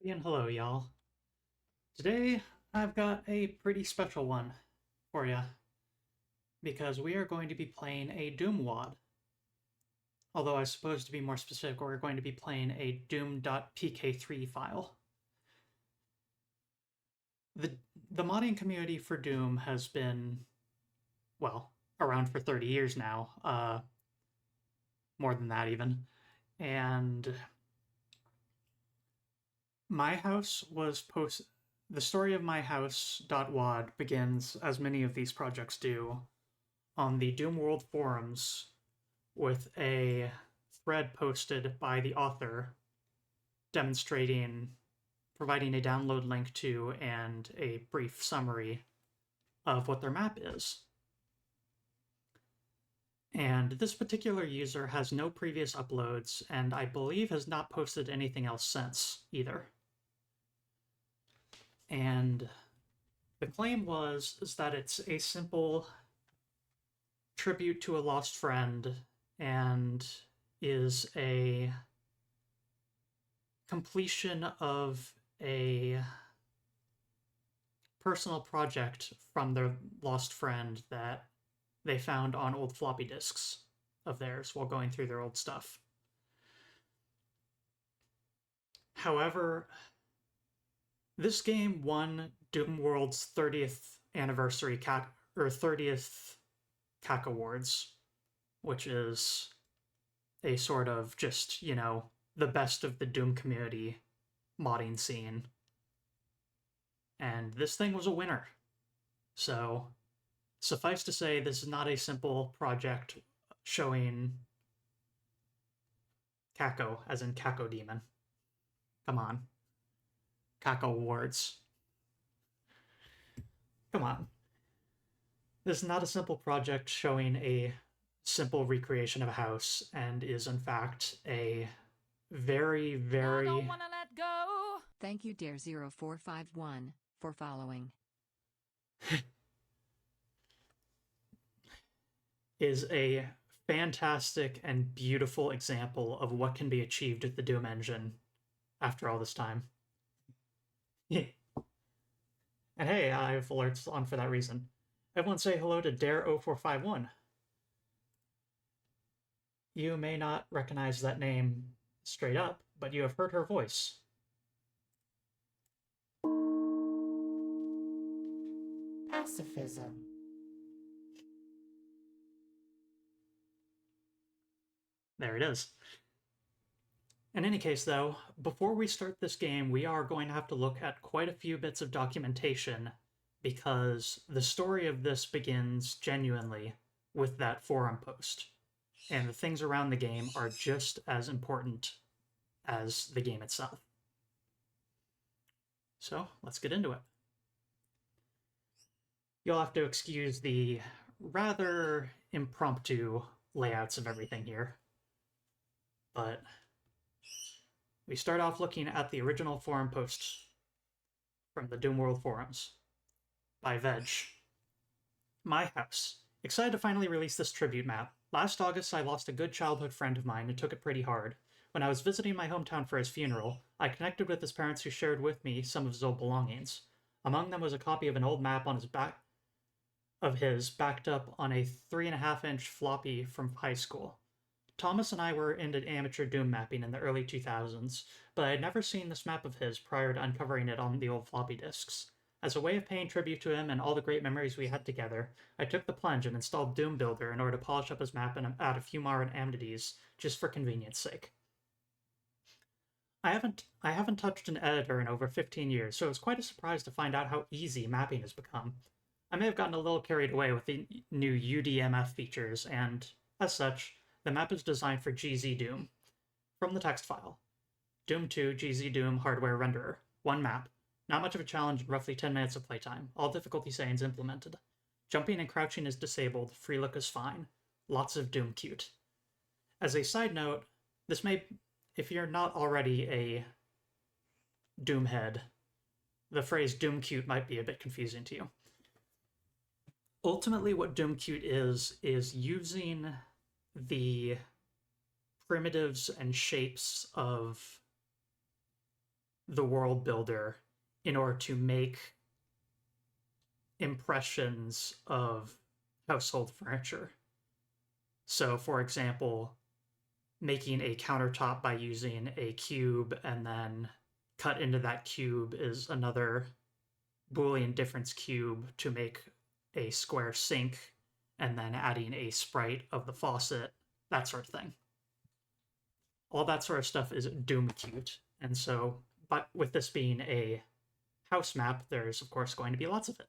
And hello, y'all. Today, I've got a pretty special one for you because we are going to be playing a Doom WAD. Although I suppose to be more specific, we're going to be playing a doom.pk3 file. The, the modding community for Doom has been, well, around for 30 years now, more than that even. And my house was post. The story of myhouse.wad begins, as many of these projects do, on the Doom World forums with a thread posted by the author demonstrating, providing a download link to and a brief summary of what their map is. And this particular user has no previous uploads, and I believe has not posted anything else since either. And the claim is that it's a simple tribute to a lost friend and is a completion of a personal project from their lost friend that they found on old floppy disks of theirs while going through their old stuff. However, this game won Doom World's 30th anniversary or 30th CAC Awards, which is a sort of just, the best of the Doom community modding scene. And this thing was a winner. So, suffice to say, this is not a simple project showing Kako, as in Kako Demon. Come on. Kako Awards. Come on. This is not a simple project showing a simple recreation of a house, and is in fact a very, very. I don't wanna let go. Thank you, Dare0451, for following. is a fantastic and beautiful example of what can be achieved with the Doom engine after all this time. And hey, I have alerts on for that reason. Everyone say hello to Dare0451. You may not recognize that name straight up, but you have heard her voice. Pacifism. There it is. In any case, though, before we start this game, we are going to have to look at quite a few bits of documentation because the story of this begins genuinely with that forum post. And the things around the game are just as important as the game itself. So, let's get into it. You'll have to excuse the rather impromptu layouts of everything here. But we start off looking at the original forum post from the Doom World forums by Veg. My house. Excited to finally release this tribute map. Last August, I lost a good childhood friend of mine and took it pretty hard. When I was visiting my hometown for his funeral, I connected with his parents who shared with me some of his old belongings. Among them was a copy of an old map on his backed up on a 3.5-inch floppy from high school. Thomas and I were into amateur Doom mapping in the early 2000s, but I had never seen this map of his prior to uncovering it on the old floppy disks. As a way of paying tribute to him and all the great memories we had together, I took the plunge and installed Doom Builder in order to polish up his map and add a few more amenities, just for convenience sake. I haven't touched an editor in over 15 years, so it was quite a surprise to find out how easy mapping has become. I may have gotten a little carried away with the new UDMF features, and, as such, the map is designed for GZ Doom. From the text file. Doom 2 GZ Doom Hardware Renderer. One map. Not much of a challenge and roughly 10 minutes of playtime. All difficulty settings implemented. Jumping and crouching is disabled. Free look is fine. Lots of Doom cute. As a side note, this may, if you're not already a Doom head, the phrase Doom cute might be a bit confusing to you. Ultimately, what Doom cute is using the primitives and shapes of the world builder in order to make impressions of household furniture. So, for example, making a countertop by using a cube, and then cut into that cube is another Boolean difference cube to make a square sink, and then adding a sprite of the faucet, that sort of thing. All that sort of stuff is Doom cute. And so, but with this being a house map, there's of course going to be lots of it.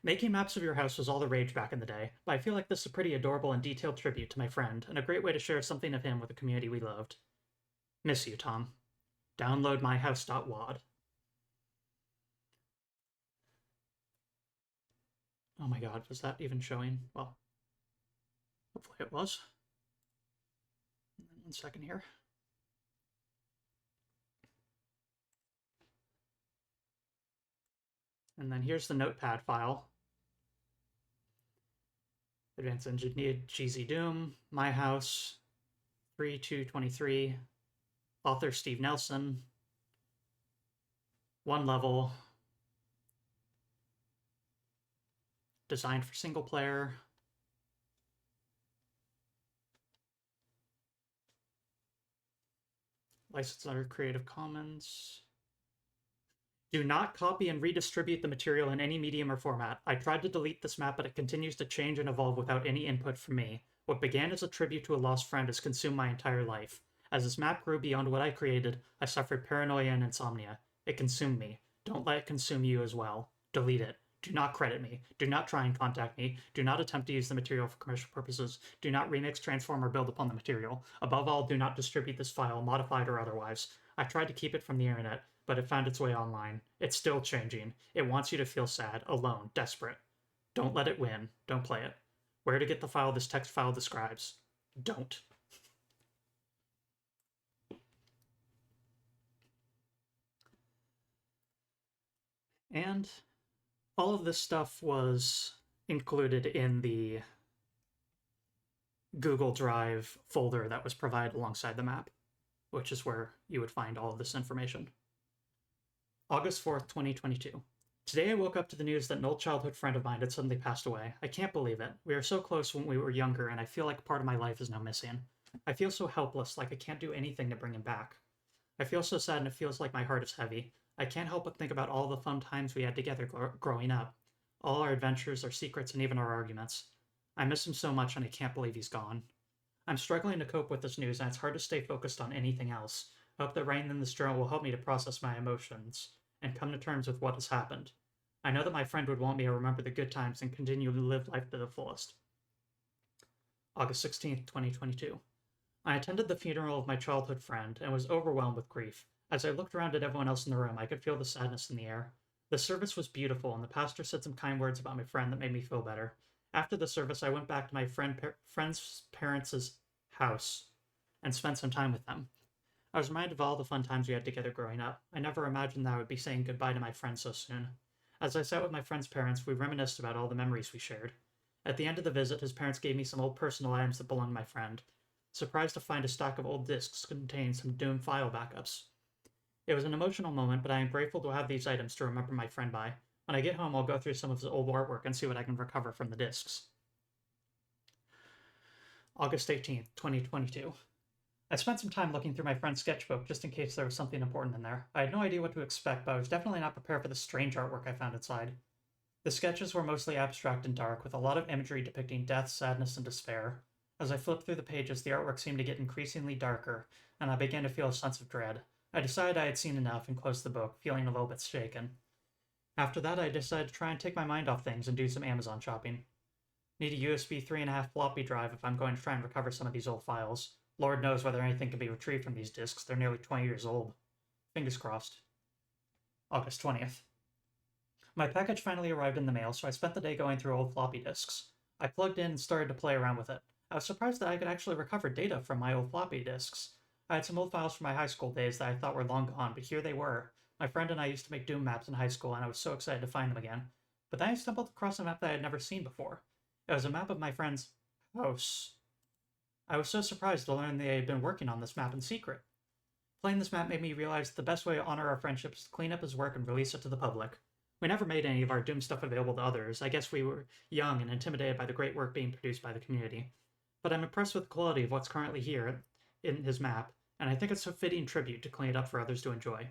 Making maps of your house was all the rage back in the day, but I feel like this is a pretty adorable and detailed tribute to my friend, and a great way to share something of him with a community we loved. Miss you, Tom. Download myhouse.wad. Oh my god, was that even showing? Well, hopefully it was. 1 second here. And then here's the notepad file. Advanced Engineered Cheesy Doom, My House, 3/2/23, author Steve Nelson, 1 level, designed for single player. Licensed under Creative Commons. Do not copy and redistribute the material in any medium or format. I tried to delete this map, but it continues to change and evolve without any input from me. What began as a tribute to a lost friend has consumed my entire life. As this map grew beyond what I created, I suffered paranoia and insomnia. It consumed me. Don't let it consume you as well. Delete it. Do not credit me. Do not try and contact me. Do not attempt to use the material for commercial purposes. Do not remix, transform, or build upon the material. Above all, do not distribute this file, modified or otherwise. I tried to keep it from the internet, but it found its way online. It's still changing. It wants you to feel sad, alone, desperate. Don't let it win. Don't play it. Where to get the file this text file describes. Don't. And all of this stuff was included in the Google Drive folder that was provided alongside the map, which is where you would find all of this information. August 4th, 2022. Today I woke up to the news that an old childhood friend of mine had suddenly passed away. I can't believe it. We were so close when we were younger, and I feel like part of my life is now missing. I feel so helpless, like I can't do anything to bring him back. I feel so sad, and it feels like my heart is heavy. I can't help but think about all the fun times we had together growing up. All our adventures, our secrets, and even our arguments. I miss him so much, and I can't believe he's gone. I'm struggling to cope with this news, and it's hard to stay focused on anything else. I hope that writing in this journal will help me to process my emotions and come to terms with what has happened. I know that my friend would want me to remember the good times and continue to live life to the fullest. August 16th, 2022. I attended the funeral of my childhood friend and was overwhelmed with grief. As I looked around at everyone else in the room, I could feel the sadness in the air. The service was beautiful, and the pastor said some kind words about my friend that made me feel better. After the service, I went back to my friend's parents' house and spent some time with them. I was reminded of all the fun times we had together growing up. I never imagined that I would be saying goodbye to my friend so soon. As I sat with my friend's parents, we reminisced about all the memories we shared. At the end of the visit, his parents gave me some old personal items that belonged to my friend. Surprised to find a stack of old discs containing some Doom file backups. It was an emotional moment, but I am grateful to have these items to remember my friend by. When I get home, I'll go through some of his old artwork and see what I can recover from the discs. August 18th, 2022. I spent some time looking through my friend's sketchbook just in case there was something important in there. I had no idea what to expect, but I was definitely not prepared for the strange artwork I found inside. The sketches were mostly abstract and dark, with a lot of imagery depicting death, sadness, and despair. As I flipped through the pages, the artwork seemed to get increasingly darker, and I began to feel a sense of dread. I decided I had seen enough and closed the book, feeling a little bit shaken. After that, I decided to try and take my mind off things and do some Amazon shopping. Need a USB 3.5 floppy drive if I'm going to try and recover some of these old files. Lord knows whether anything can be retrieved from these discs. They're nearly 20 years old. Fingers crossed. August 20th. My package finally arrived in the mail, so I spent the day going through old floppy disks. I plugged in and started to play around with it. I was surprised that I could actually recover data from my old floppy disks. I had some old files from my high school days that I thought were long gone, but here they were. My friend and I used to make Doom maps in high school, and I was so excited to find them again. But then I stumbled across a map that I had never seen before. It was a map of my friend's house. I was so surprised to learn they had been working on this map in secret. Playing this map made me realize the best way to honor our friendship is to clean up his work and release it to the public. We never made any of our Doom stuff available to others. I guess we were young and intimidated by the great work being produced by the community. But I'm impressed with the quality of what's currently here in his map, and I think it's a fitting tribute to clean it up for others to enjoy.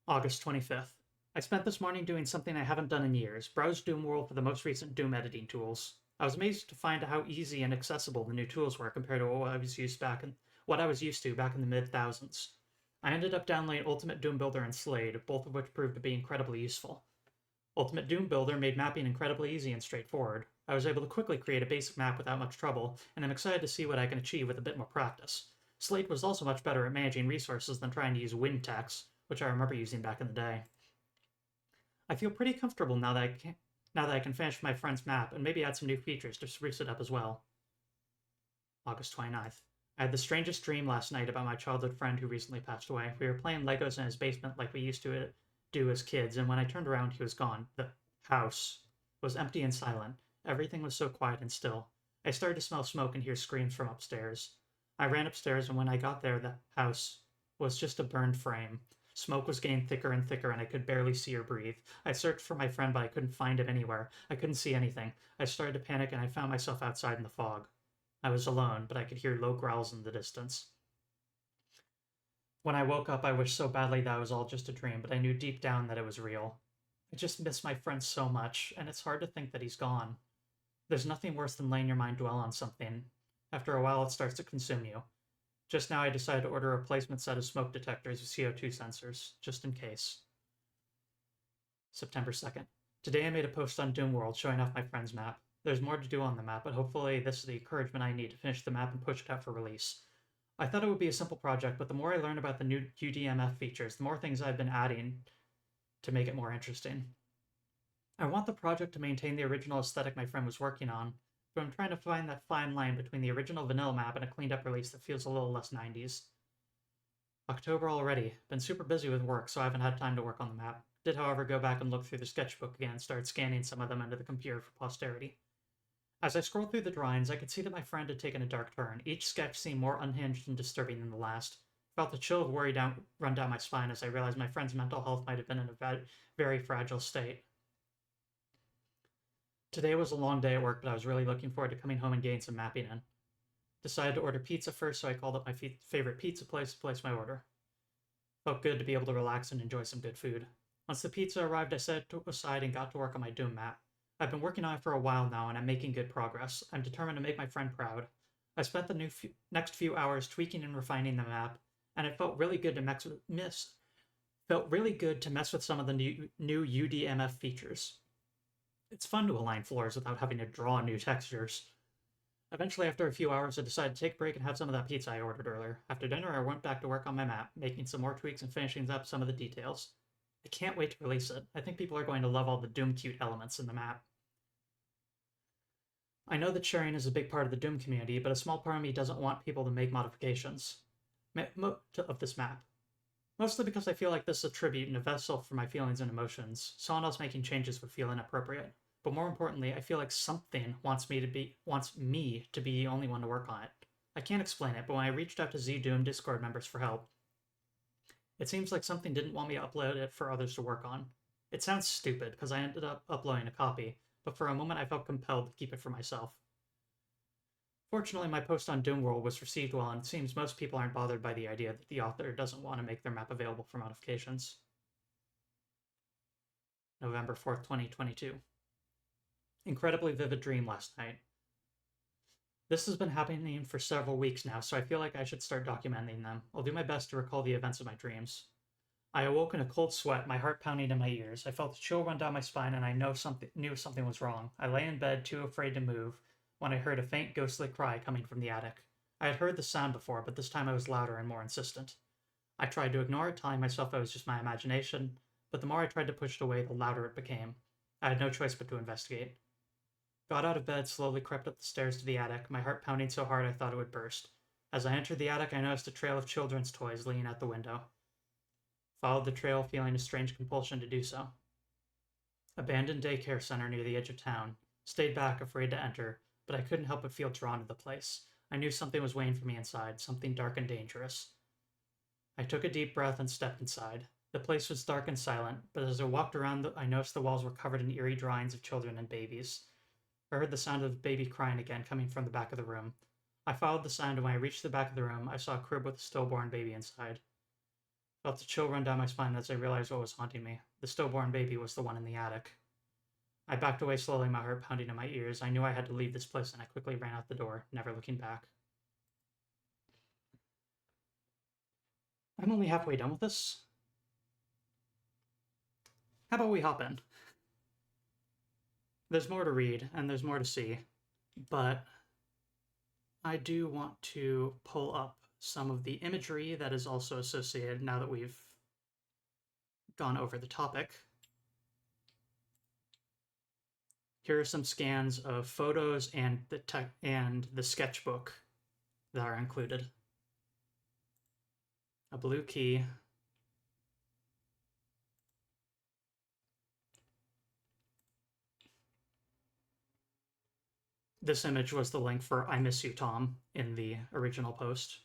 August 25th. I spent this morning doing something I haven't done in years, browse Doom World for the most recent Doom editing tools. I was amazed to find how easy and accessible the new tools were compared to what I was used to back in the mid thousands. I ended up downloading Ultimate Doom Builder and Slade, both of which proved to be incredibly useful. Ultimate Doom Builder made mapping incredibly easy and straightforward. I was able to quickly create a basic map without much trouble, and I'm excited to see what I can achieve with a bit more practice. Slade was also much better at managing resources than trying to use WinText, which I remember using back in the day. I feel pretty comfortable now that I can finish my friend's map and maybe add some new features to spruce it up as well. August 29th. I had the strangest dream last night about my childhood friend who recently passed away. We were playing Legos in his basement like we used to do as kids, and when I turned around, he was gone. The house was empty and silent. Everything was so quiet and still. I started to smell smoke and hear screams from upstairs. I ran upstairs, and when I got there, the house was just a burned frame. Smoke was getting thicker and thicker, and I could barely see or breathe. I searched for my friend, but I couldn't find him anywhere. I couldn't see anything. I started to panic, and I found myself outside in the fog. I was alone, but I could hear low growls in the distance. When I woke up, I wished so badly that it was all just a dream, but I knew deep down that it was real. I just miss my friend so much, and it's hard to think that he's gone. There's nothing worse than letting your mind dwell on something. After a while, it starts to consume you. Just now, I decided to order a replacement set of smoke detectors with CO2 sensors, just in case. September 2nd. Today I made a post on Doom World showing off my friend's map. There's more to do on the map, but hopefully this is the encouragement I need to finish the map and push it out for release. I thought it would be a simple project, but the more I learn about the new UDMF features, the more things I've been adding to make it more interesting. I want the project to maintain the original aesthetic my friend was working on, but I'm trying to find that fine line between the original vanilla map and a cleaned up release that feels a little less 90s. October already. Been super busy with work, so I haven't had time to work on the map. Did, however, go back and look through the sketchbook again and start scanning some of them into the computer for posterity. As I scrolled through the drawings, I could see that my friend had taken a dark turn. Each sketch seemed more unhinged and disturbing than the last. I felt a chill of worry run down my spine as I realized my friend's mental health might have been in a very fragile state. Today was a long day at work, but I was really looking forward to coming home and getting some mapping in. Decided to order pizza first, so I called up my favorite pizza place to place my order. Felt good to be able to relax and enjoy some good food. Once the pizza arrived, I set it aside and got to work on my Doom map. I've been working on it for a while now, and I'm making good progress. I'm determined to make my friend proud. I spent the next few hours tweaking and refining the map, and it felt really good to mess with some of the new UDMF features. It's fun to align floors without having to draw new textures. Eventually, after a few hours, I decided to take a break and have some of that pizza I ordered earlier. After dinner, I went back to work on my map, making some more tweaks and finishing up some of the details. I can't wait to release it. I think people are going to love all the Doom cute elements in the map. I know that sharing is a big part of the Doom community, but a small part of me doesn't want people to make modifications of this map. Mostly because I feel like this is a tribute and a vessel for my feelings and emotions. Someone else making changes would feel inappropriate. But more importantly, I feel like something wants me to be the only one to work on it. I can't explain it, but when I reached out to ZDoom Discord members for help, it seems like something didn't want me to upload it for others to work on. It sounds stupid, because I ended up uploading a copy, but for a moment I felt compelled to keep it for myself. Fortunately, my post on Doomworld was received well, and it seems most people aren't bothered by the idea that the author doesn't want to make their map available for modifications. November 4th, 2022. Incredibly vivid dream last night. This has been happening for several weeks now, so I feel like I should start documenting them. I'll do my best to recall the events of my dreams. I awoke in a cold sweat, my heart pounding in my ears. I felt a chill run down my spine, and I knew something was wrong. I lay in bed, too afraid to move, when I heard a faint ghostly cry coming from the attic. I had heard the sound before, but this time it was louder and more insistent. I tried to ignore it, telling myself it was just my imagination, but the more I tried to push it away, the louder it became. I had no choice but to investigate. Got out of bed, slowly crept up the stairs to the attic, my heart pounding so hard I thought it would burst. As I entered the attic, I noticed a trail of children's toys leaning out the window. Followed the trail, feeling a strange compulsion to do so. Abandoned daycare center near the edge of town. Stayed back, afraid to enter, but I couldn't help but feel drawn to the place. I knew something was waiting for me inside, something dark and dangerous. I took a deep breath and stepped inside. The place was dark and silent, but as I walked around, I noticed the walls were covered in eerie drawings of children and babies. I heard the sound of a baby crying again coming from the back of the room. I followed the sound, and when I reached the back of the room, I saw a crib with a stillborn baby inside. I felt a chill run down my spine as I realized what was haunting me. The stillborn baby was the one in the attic. I backed away slowly, my heart pounding in my ears. I knew I had to leave this place, and I quickly ran out the door, never looking back. I'm only halfway done with this. How about we hop in? There's more to read, and there's more to see, but I do want to pull up some of the imagery that is also associated now that we've gone over the topic. Here are some scans of photos and the sketchbook that are included. A blue key. This image was the link for I Miss You, Tom in the original post.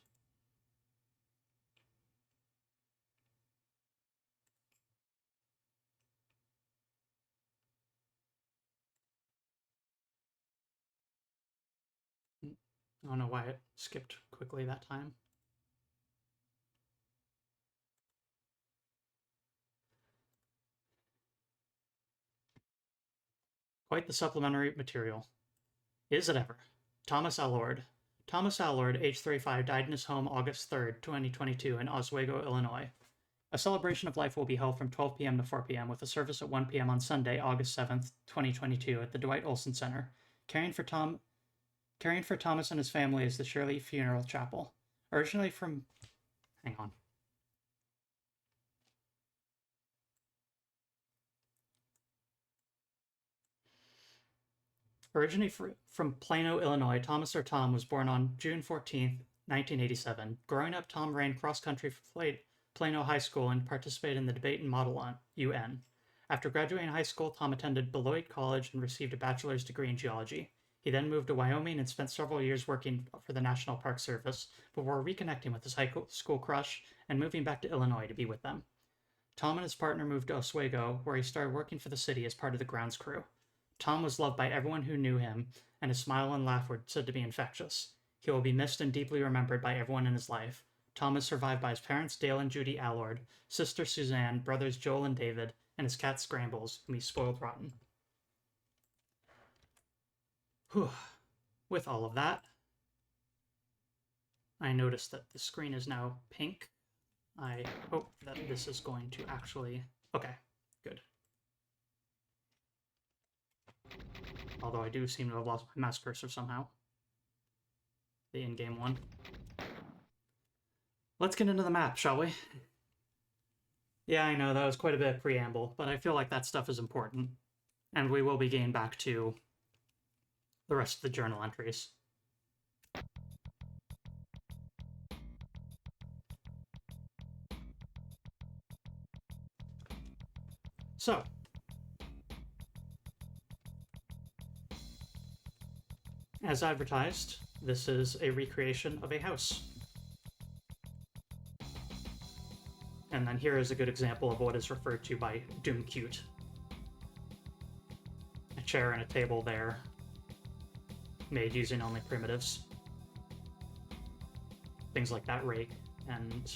I don't know why it skipped quickly that time. Quite the supplementary material. Is it ever? Thomas Allord. Thomas Allord, age 35, died in his home August 3rd, 2022 in Oswego, Illinois. A celebration of life will be held from 12 p.m. to 4 p.m. with a service at 1 p.m. on Sunday, August 7th, 2022 at the Dwight Olson Center. Caring for Thomas and his family is the Shirley Funeral Chapel. Originally from... Hang on. Originally from Plano, Illinois, Thomas or Tom was born on June 14th, 1987. Growing up, Tom ran cross-country for Plano High School and participated in the debate and model on UN. After graduating high school, Tom attended Beloit College and received a bachelor's degree in geology. He then moved to Wyoming and spent several years working for the National Park Service before reconnecting with his high school crush and moving back to Illinois to be with them. Tom and his partner moved to Oswego, where he started working for the city as part of the grounds crew. Tom was loved by everyone who knew him, and his smile and laugh were said to be infectious. He will be missed and deeply remembered by everyone in his life. Tom is survived by his parents, Dale and Judy Allord, sister Suzanne, brothers Joel and David, and his cat Scrambles, whom he spoiled rotten. Whew. With all of that, I noticed that the screen is now pink. I hope that this is going to actually... Okay, good. Although I do seem to have lost my mouse cursor somehow. The in-game one. Let's get into the map, shall we? Yeah, I know, that was quite a bit of preamble, but I feel like that stuff is important. And we will be getting back to the rest of the journal entries. So, as advertised, this is a recreation of a house. And then here is a good example of what is referred to by Doom Cute. A chair and a table there, made using only primitives. Things like that rake, and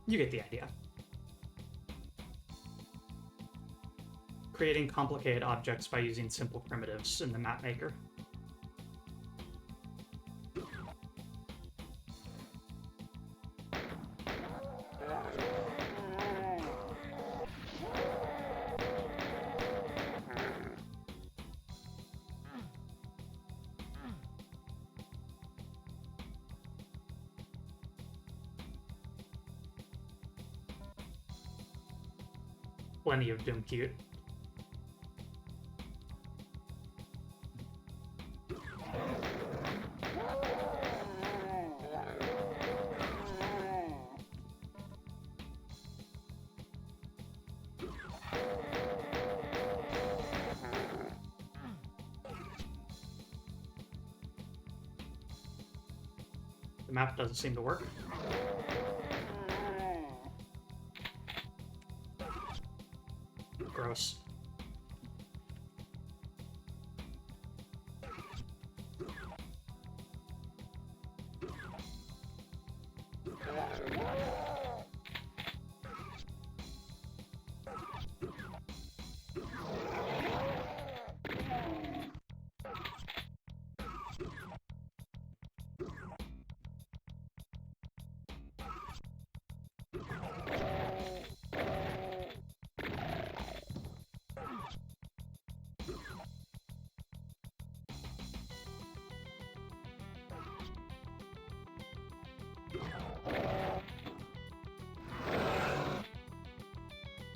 you get the idea. Creating complicated objects by using simple primitives in the map maker. Plenty of Doom Cute. The map doesn't seem to work. Gross.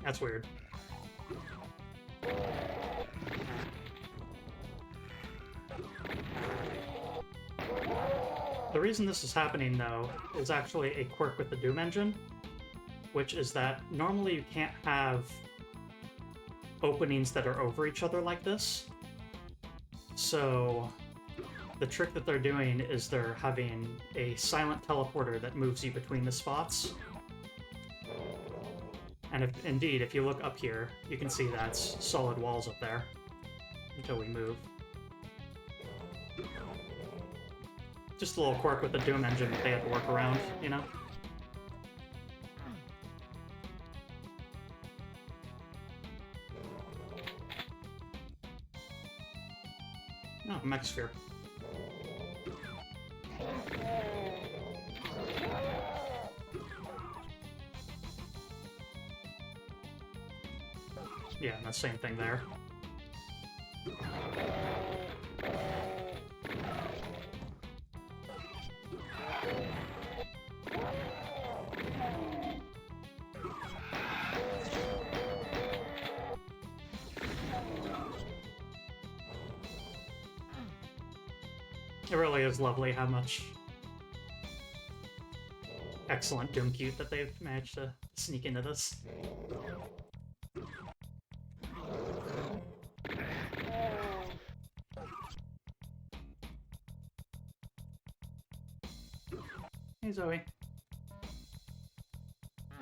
That's weird. The reason this is happening, though, is actually a quirk with the Doom engine, which is that normally you can't have openings that are over each other like this. So the trick that they're doing is they're having a silent teleporter that moves you between the spots. And if you look up here, you can see that's solid walls up there until we move. Just a little quirk with the Doom engine that they have to work around, you know? Oh, mech sphere. Yeah, and the same thing there. It really is lovely how much excellent Doom cute that they've managed to sneak into this. Hey, Zoe.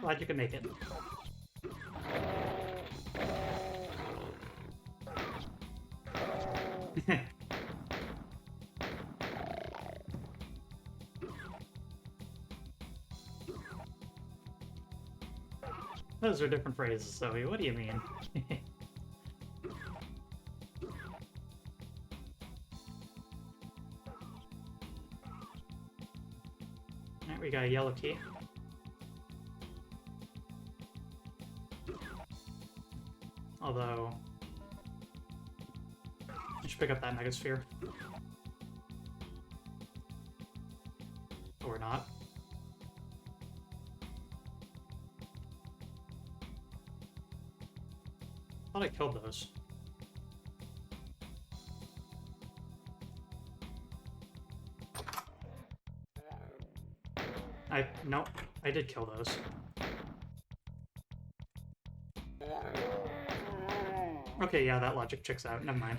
Glad you could make it. Those are different phrases, Zoe. What do you mean? Alright, we got a yellow key. Although, I should pick up that megasphere. Or not. Thought I killed those. Nope, I did kill those. Okay, yeah, that logic checks out. Never mind.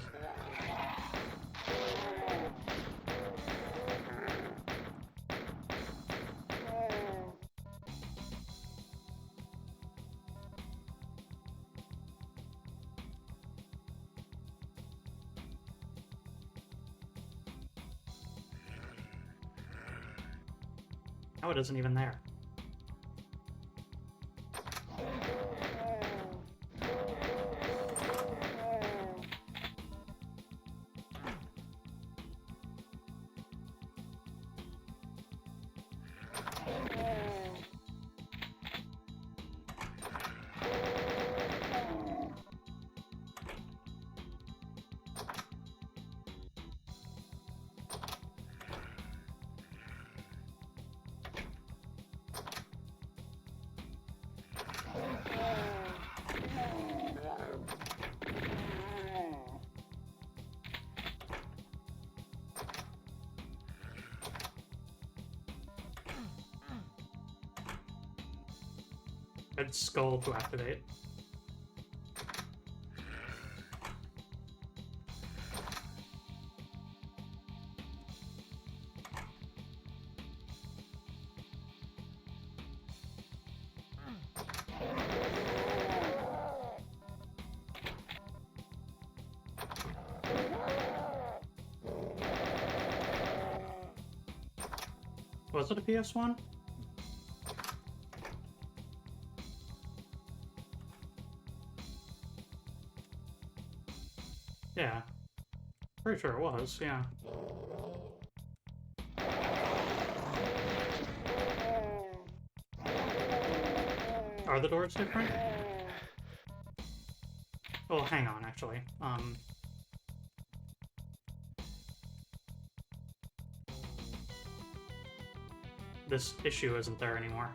Oh, it isn't even there. Red skull to activate. Was it a PS1? Yeah. Pretty sure it was, yeah. Are the doors different? Well, hang on, actually. This issue isn't there anymore.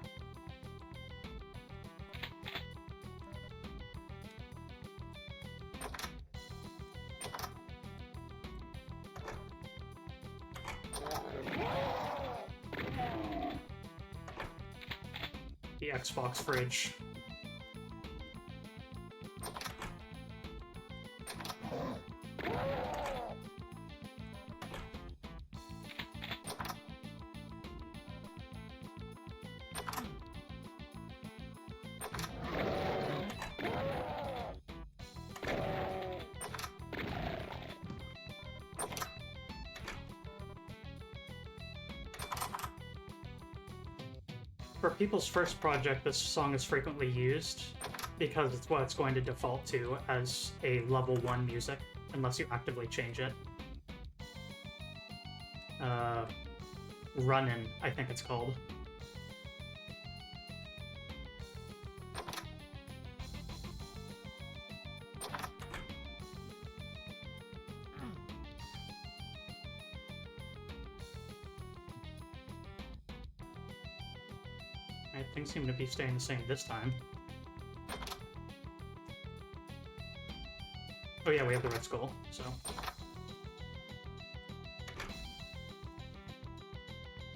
The Xbox fridge. For people's first project, this song is frequently used because it's what it's going to default to as a level 1 music, unless you actively change it. Runnin', I think it's called. Things seem to be staying the same this time. Oh yeah, we have the Red Skull, so...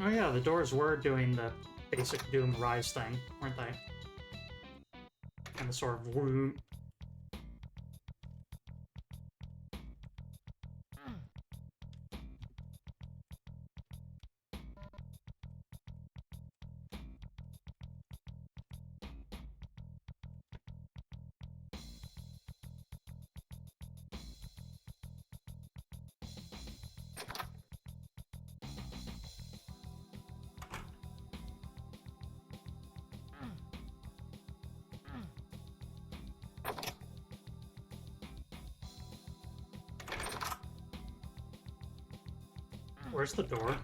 Oh yeah, the doors were doing the basic Doom Rise thing, weren't they? And the sort of room. Where's the door?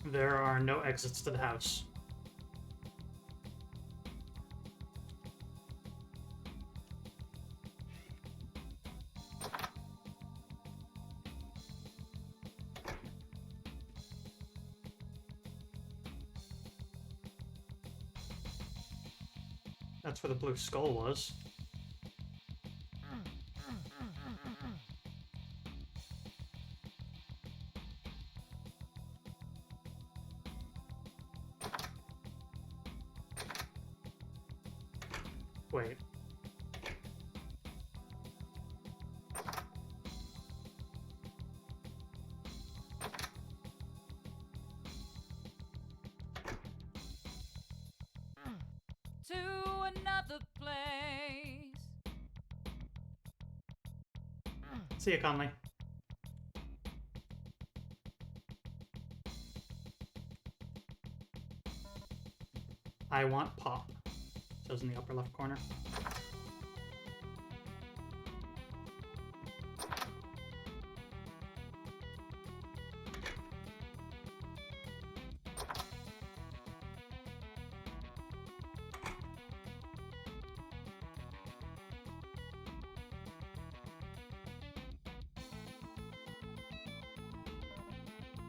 There are no exits to the house. That's where the blue skull was. Wait. To another place. See ya, Conley. I want pop. Says in the upper left corner.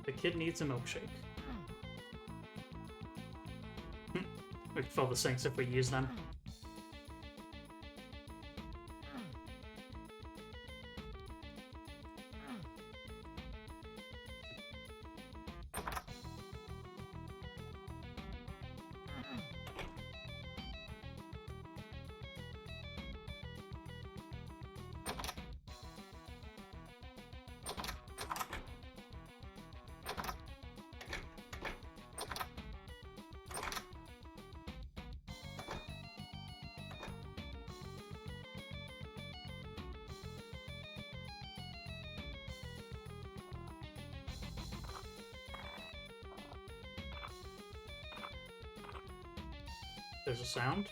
The kid needs a milkshake. We can fill the sinks if we use them. there's a sound.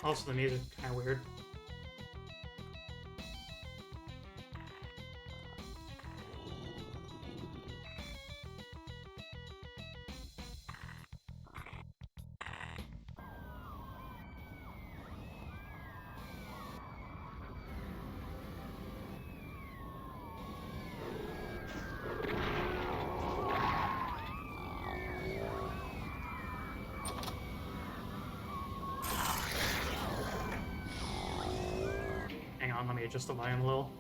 Also, the music's kind of weird. Hang on, let me adjust the volume a little.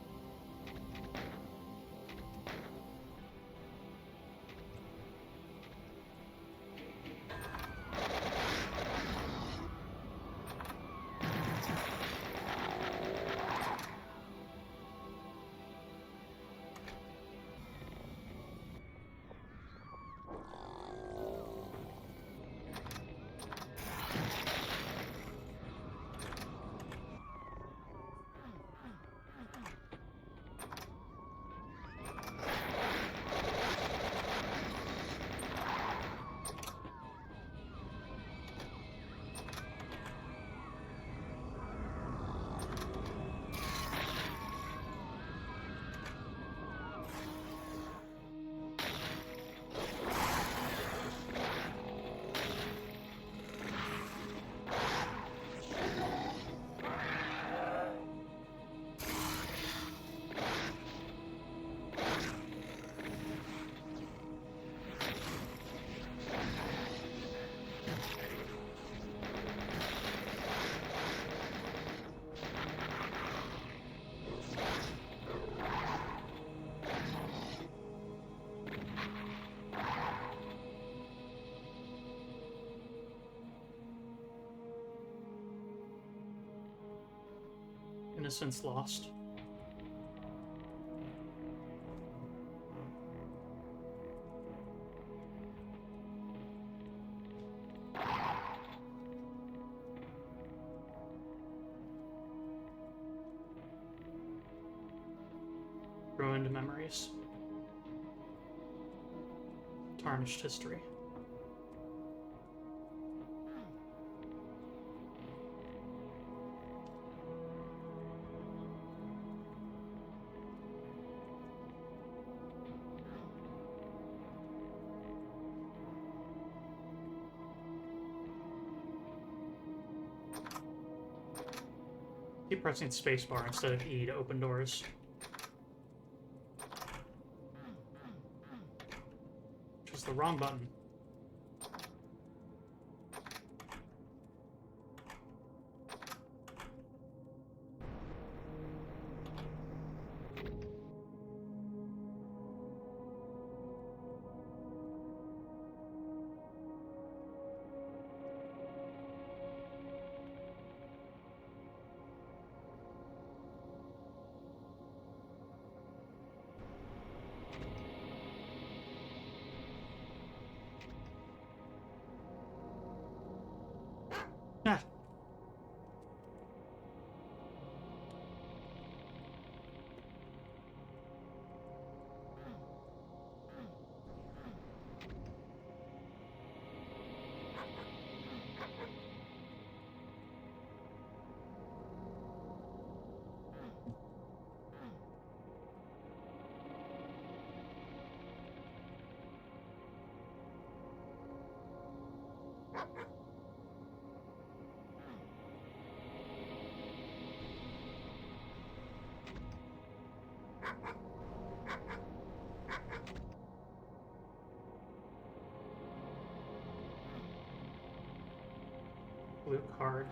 Innocence lost. Ruined memories. Tarnished history. Keep pressing spacebar instead of E to open doors. Which was the wrong button. Ah. Blue card.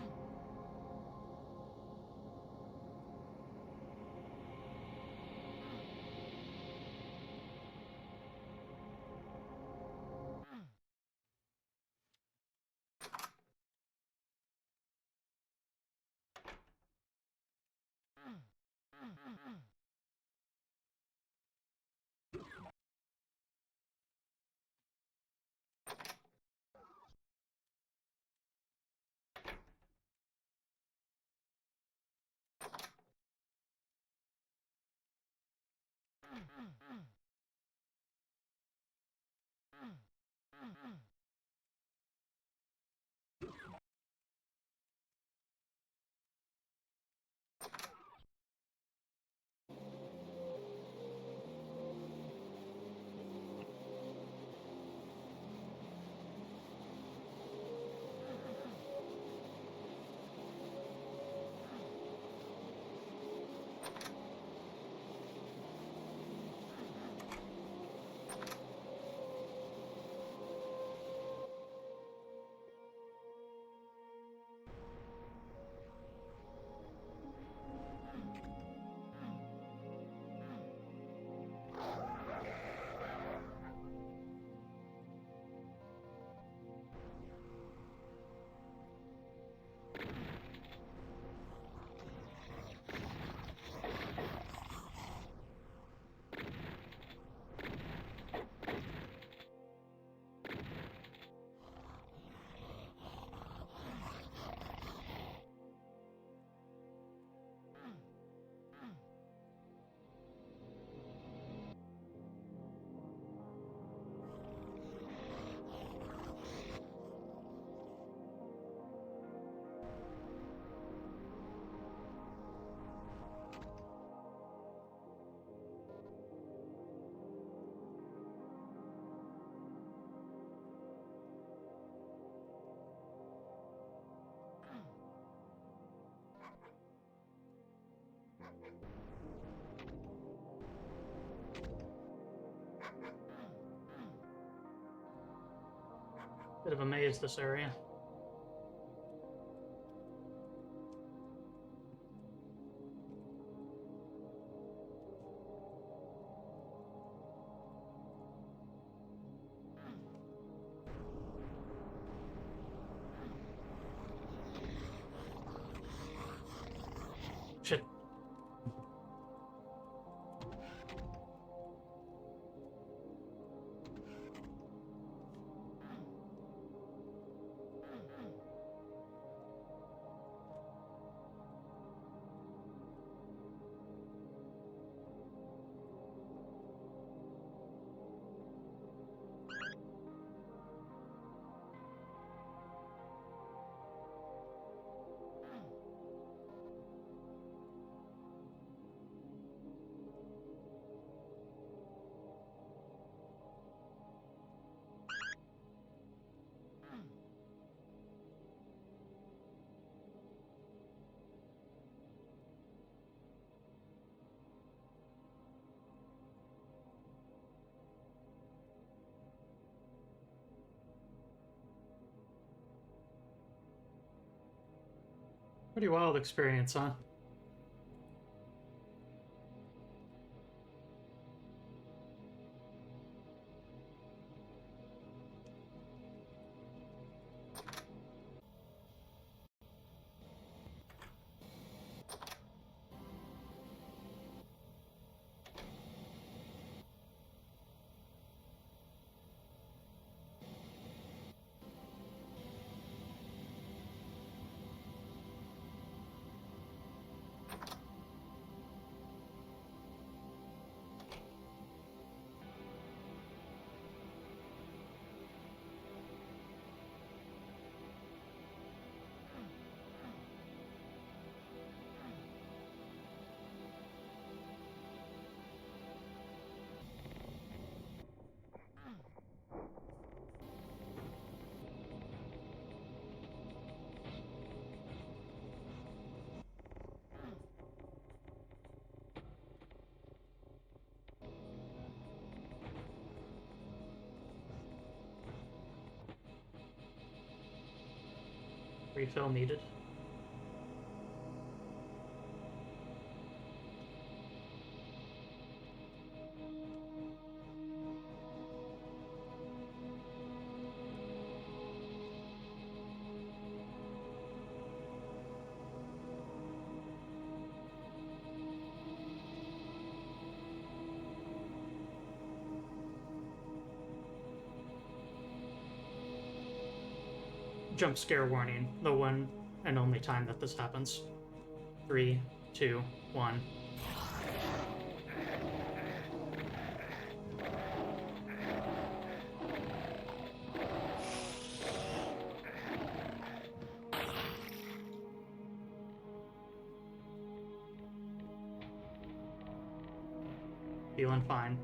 Bit of a maze, this area. Shit. Pretty wild experience, huh? Refill needed. Jump scare warning. The one and only time that this happens. 3, 2, 1. Feeling fine.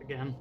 Again.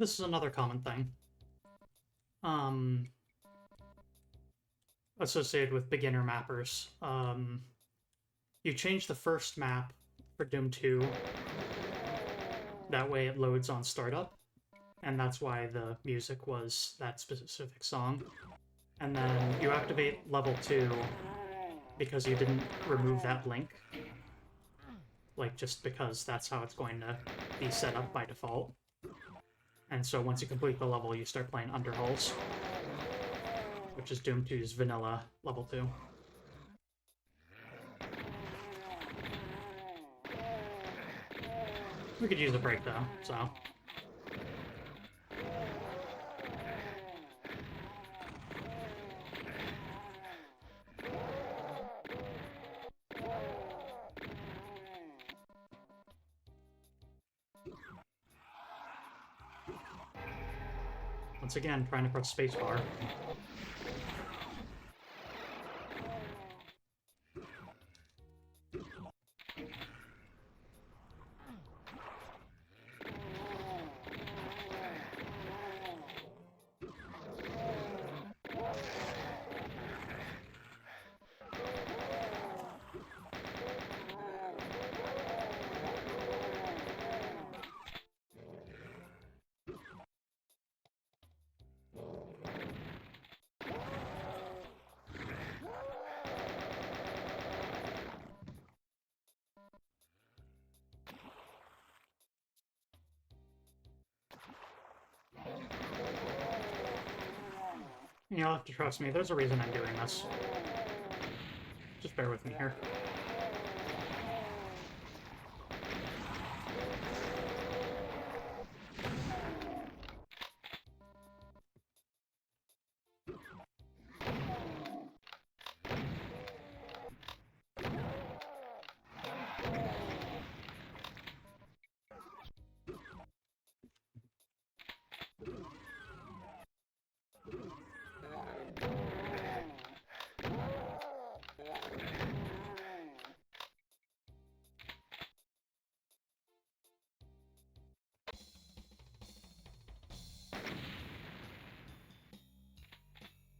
this is another common thing. Associated with beginner mappers. You change the first map for Doom 2. That way it loads on startup. And that's why the music was that specific song. And then you activate level 2 because you didn't remove that link. Like, just because that's how it's going to be set up by default. And so once you complete the level, you start playing Underhulls, which is Doom 2's vanilla level 2. We could use a break, though, so... Once again, trying to press spacebar. You'll have to trust me, there's a reason I'm doing this. Just bear with me here.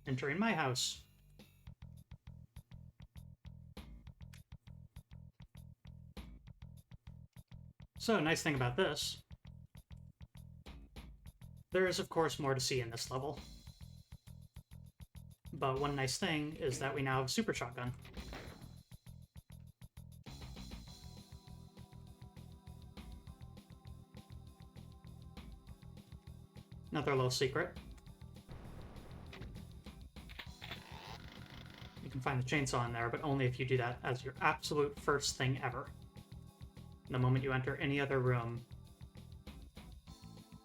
Entering my house. So, nice thing about this. There is, of course, more to see in this level. But one nice thing is that we now have a super shotgun. Another little secret. You can find the chainsaw in there, but only if you do that as your absolute first thing ever. The moment you enter any other room,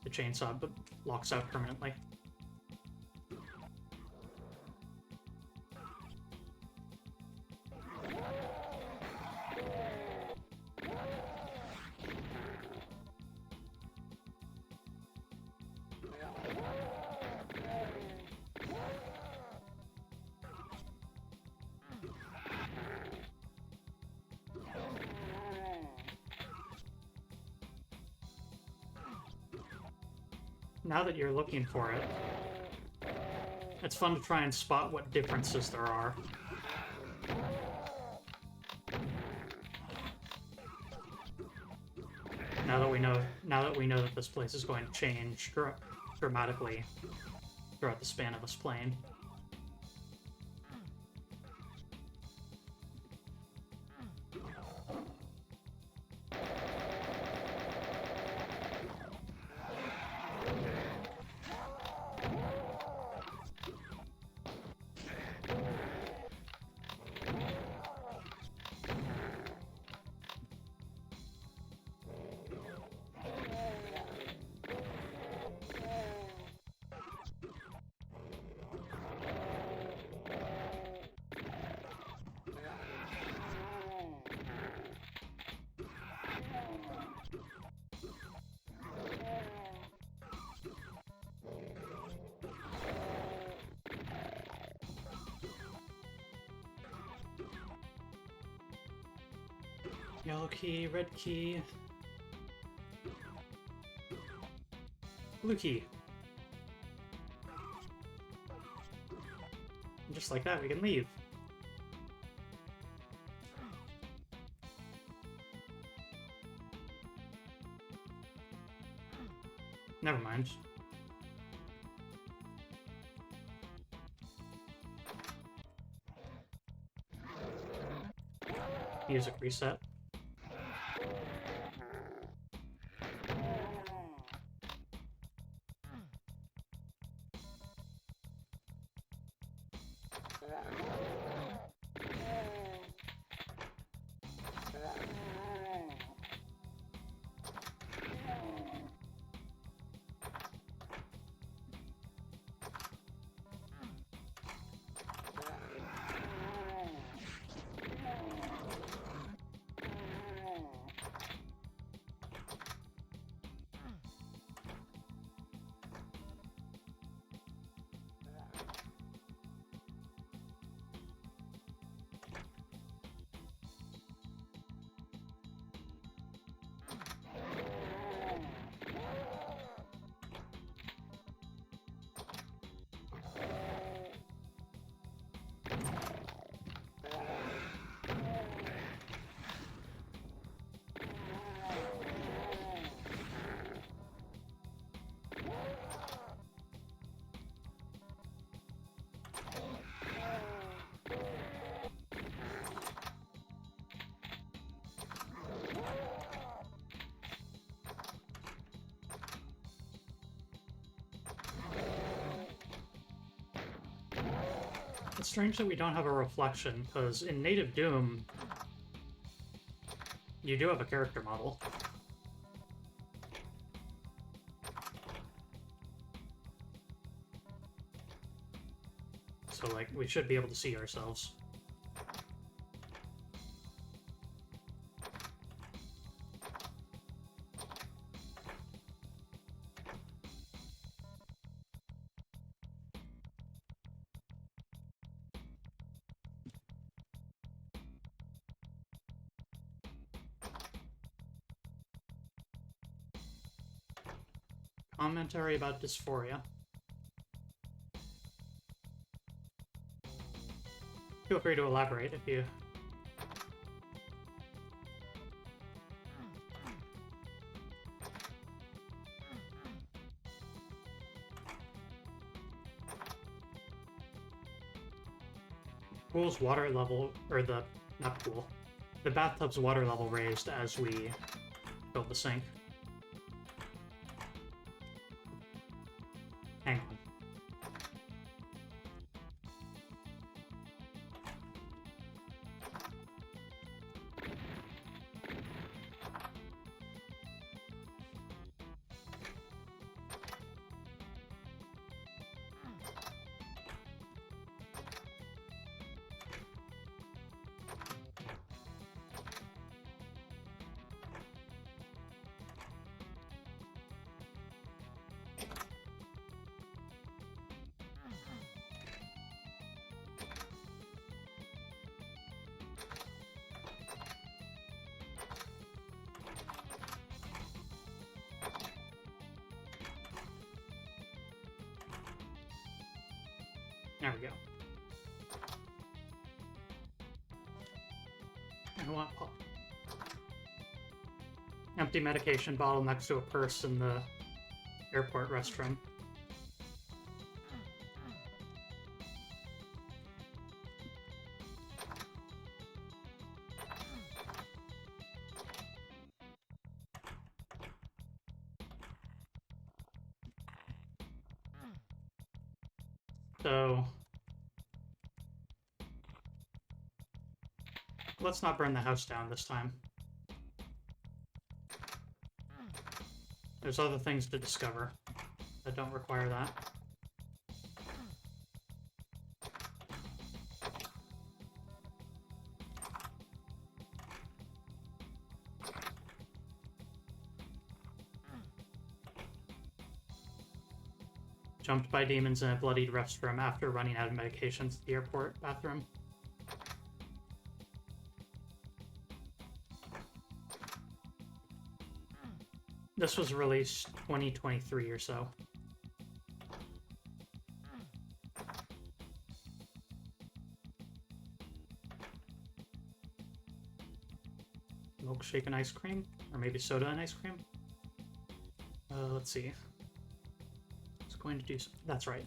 the chainsaw locks out permanently. Now that you're looking for it, it's fun to try and spot what differences there are. Now that we know that this place is going to change dramatically throughout the span of us playing. Yellow key, red key. Blue key. And just like that, we can leave. Never mind. Music reset. It's strange that we don't have a reflection, because in Native Doom, you do have a character model. So, like, we should be able to see ourselves. Commentary about dysphoria. Feel free to elaborate if you... Pool's water level, or the... not pool. The bathtub's water level raised as we built the sink. Hang on. There we go. I want pop. Empty medication bottle next to a purse in the airport restroom. So let's not burn the house down this time. There's other things to discover that don't require that. Jumped by demons in a bloodied restroom after running out of medications at the airport bathroom. This was released 2023 or so. Milkshake and ice cream? Or maybe soda and ice cream? Let's see. It's going to do... That's right.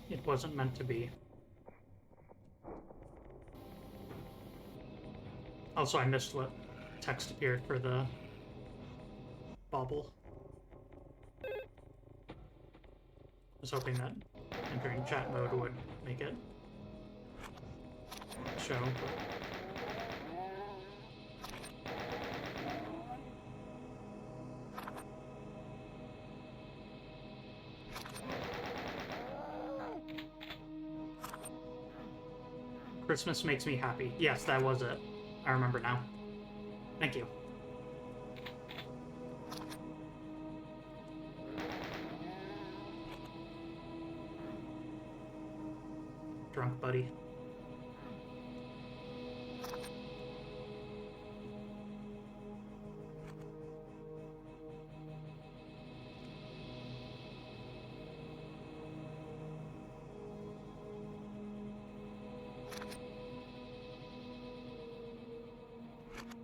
It wasn't meant to be. Also, I missed what text appeared for the bauble. I was hoping that entering chat mode would make it show, but... Christmas makes me happy. Yes, that was it. I remember now. Thank you. Drunk buddy.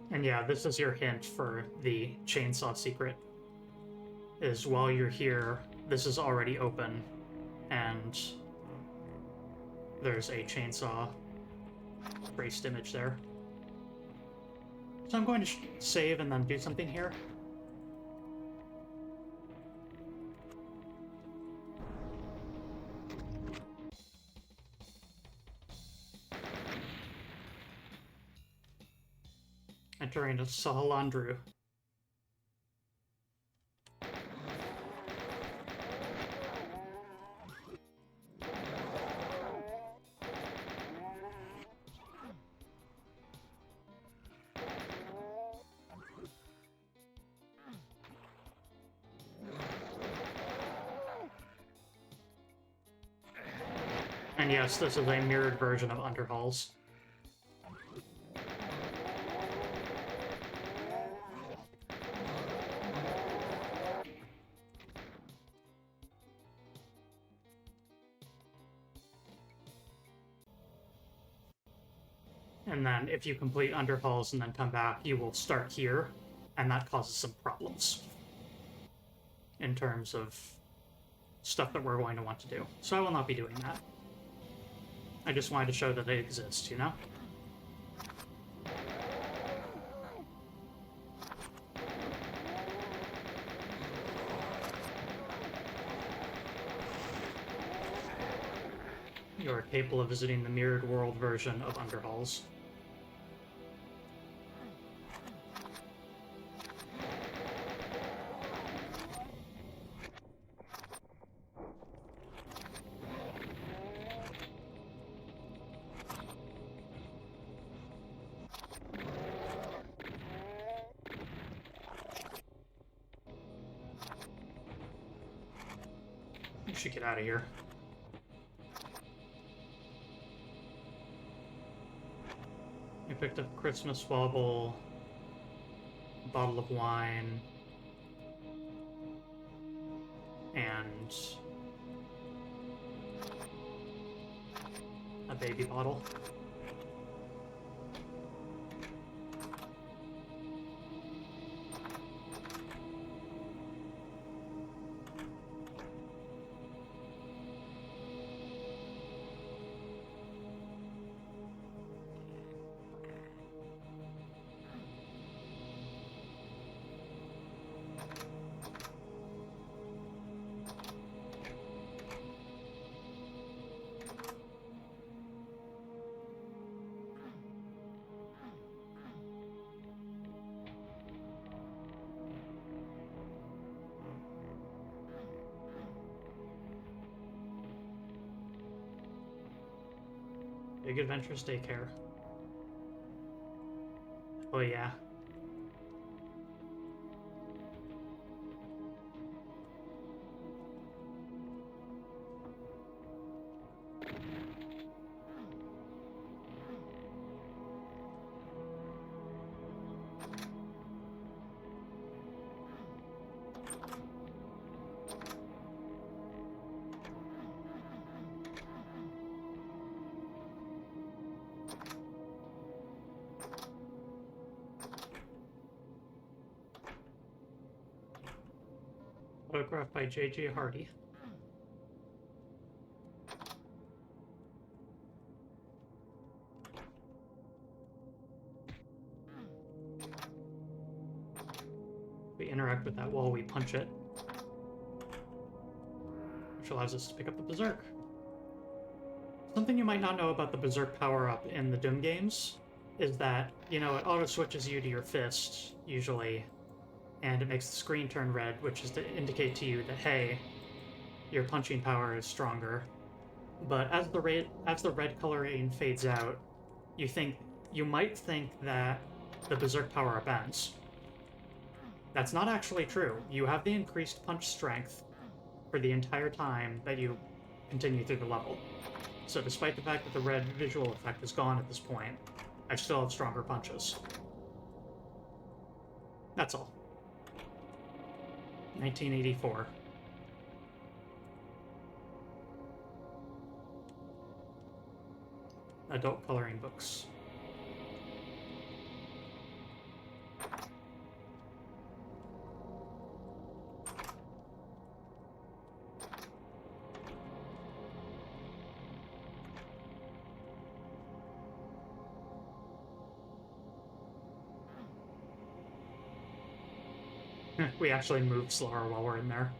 And yeah, this is your hint for the chainsaw secret. Is while you're here, this is already open, and there's a chainsaw traced image there. So I'm going to save and then do something here. Entering a Sahalandru. And yes, this is a mirrored version of Underhalls. And then if you complete Underhalls and then come back, you will start here, and that causes some problems in terms of stuff that we're going to want to do. So I will not be doing that. I just wanted to show that they exist, you know? You are capable of visiting the mirrored world version of Underhalls. We should get out of here. We picked up Christmas bauble, a bottle of wine, and a baby bottle. Big Adventures Daycare. Oh yeah. Photographed by J.J. Hardy. We interact with that wall, we punch it, which allows us to pick up the Berserk. Something you might not know about the Berserk power-up in the Doom games is that, you know, it auto-switches you to your fist, usually, and it makes the screen turn red, which is to indicate to you that, hey, your punching power is stronger. But as the red coloring fades out, you might think that the Berserk power-up ends. That's not actually true. You have the increased punch strength for the entire time that you continue through the level. So despite the fact that the red visual effect is gone at this point, I still have stronger punches. That's all. 1984. Adult coloring books. We actually move slower while we're in there.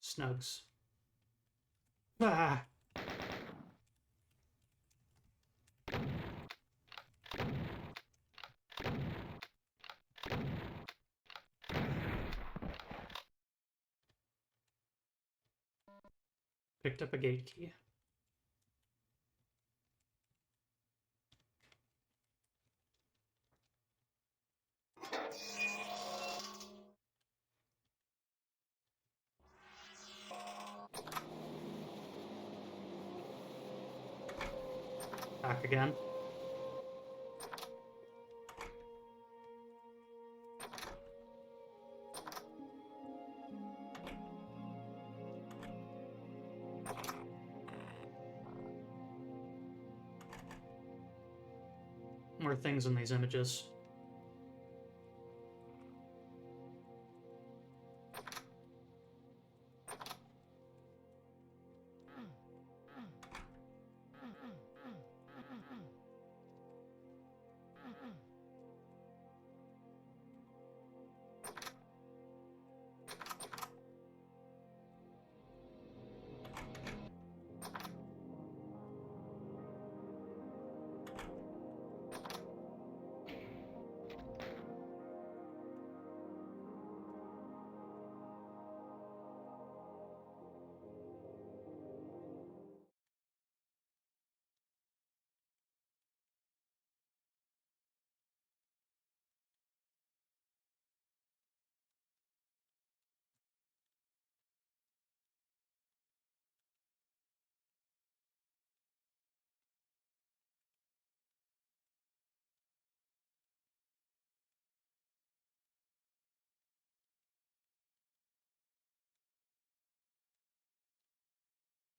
Snugs. Ah! Picked up a gate key. Back again. More things in these images.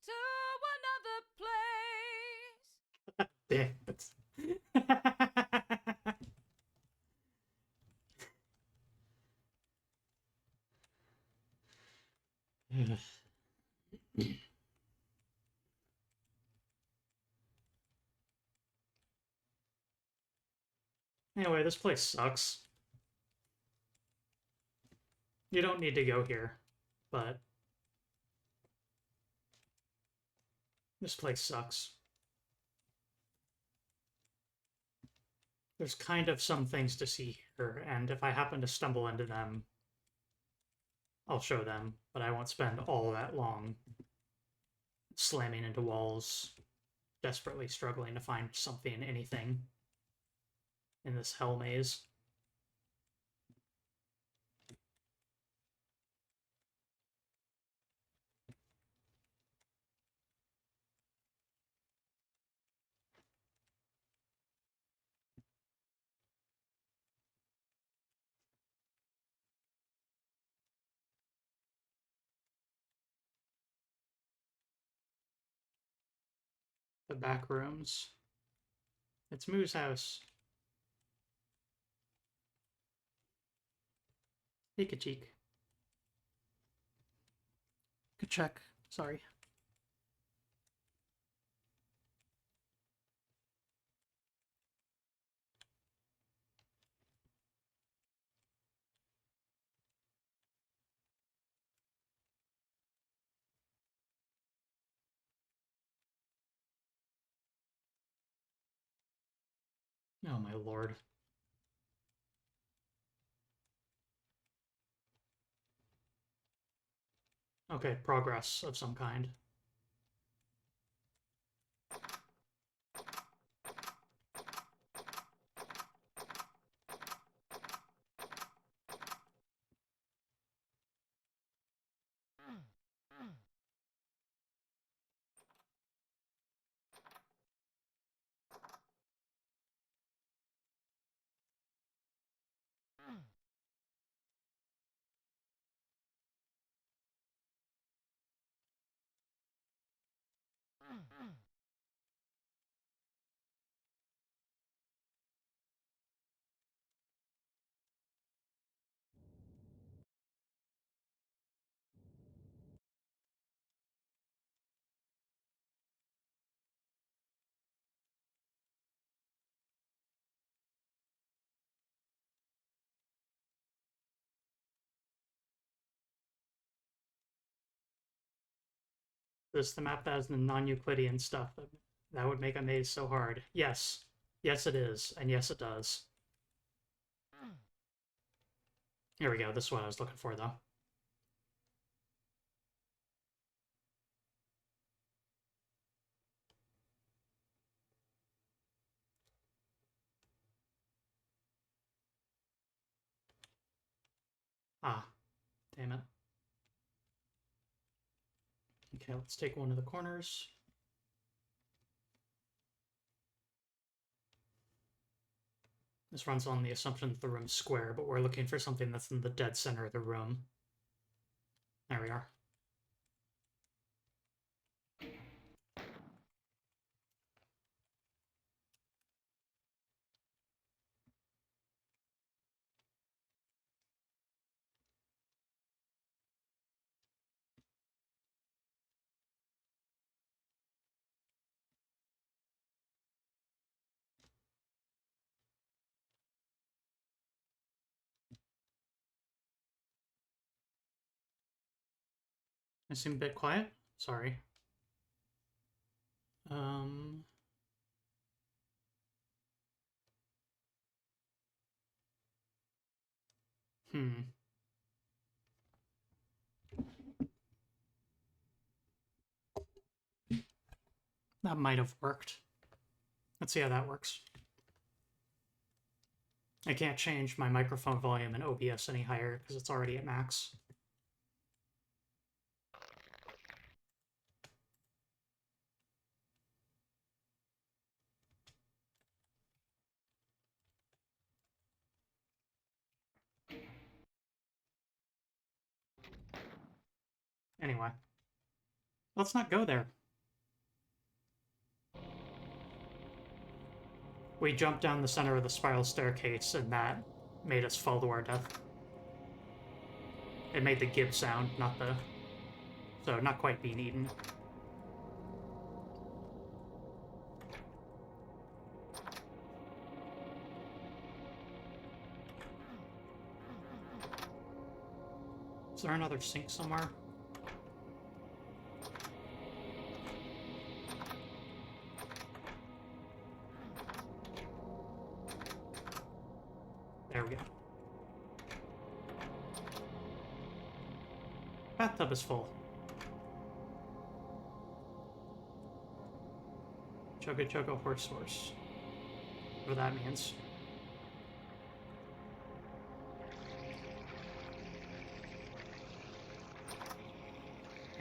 To another place. Damn it. Anyway, this place sucks. You don't need to go here, but this place sucks. There's kind of some things to see here, and if I happen to stumble into them, I'll show them, but I won't spend all that long slamming into walls, desperately struggling to find something, anything in this hell maze. The back rooms. It's Moo's house. Take a cheek. Good check. Sorry. Oh my lord. Okay, progress of some kind. This is the map that has the non-Euclidean stuff. That would make a maze so hard. Yes. Yes, it is. And yes, it does. Here we go. This is what I was looking for, though. Ah, damn it. Okay, let's take one of the corners. This runs on the assumption that the room's square, but we're looking for something that's in the dead center of the room. There we are. I seem a bit quiet. Sorry. Um... Hmm. That might have worked. Let's see how that works. I can't change my microphone volume in OBS any higher because it's already at max. Anyway, let's not go there. We jumped down the center of the spiral staircase, and that made us fall to our death. It made the gib sound, not the... So, not quite being eaten. Is there another sink somewhere? There we go. Bathtub is full. Chugga chugga horse horse. Whatever that means.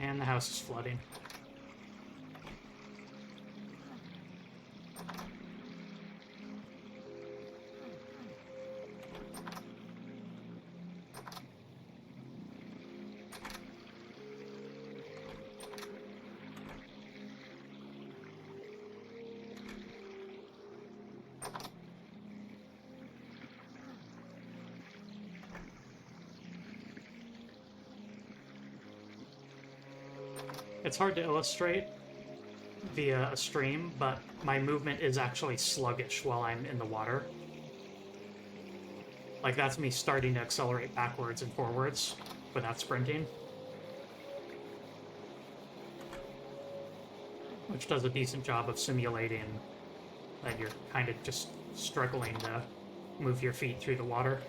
And the house is flooding. It's hard to illustrate via a stream, but my movement is actually sluggish while I'm in the water. Like, that's me starting to accelerate backwards and forwards without sprinting. Which does a decent job of simulating that you're kind of just struggling to move your feet through the water.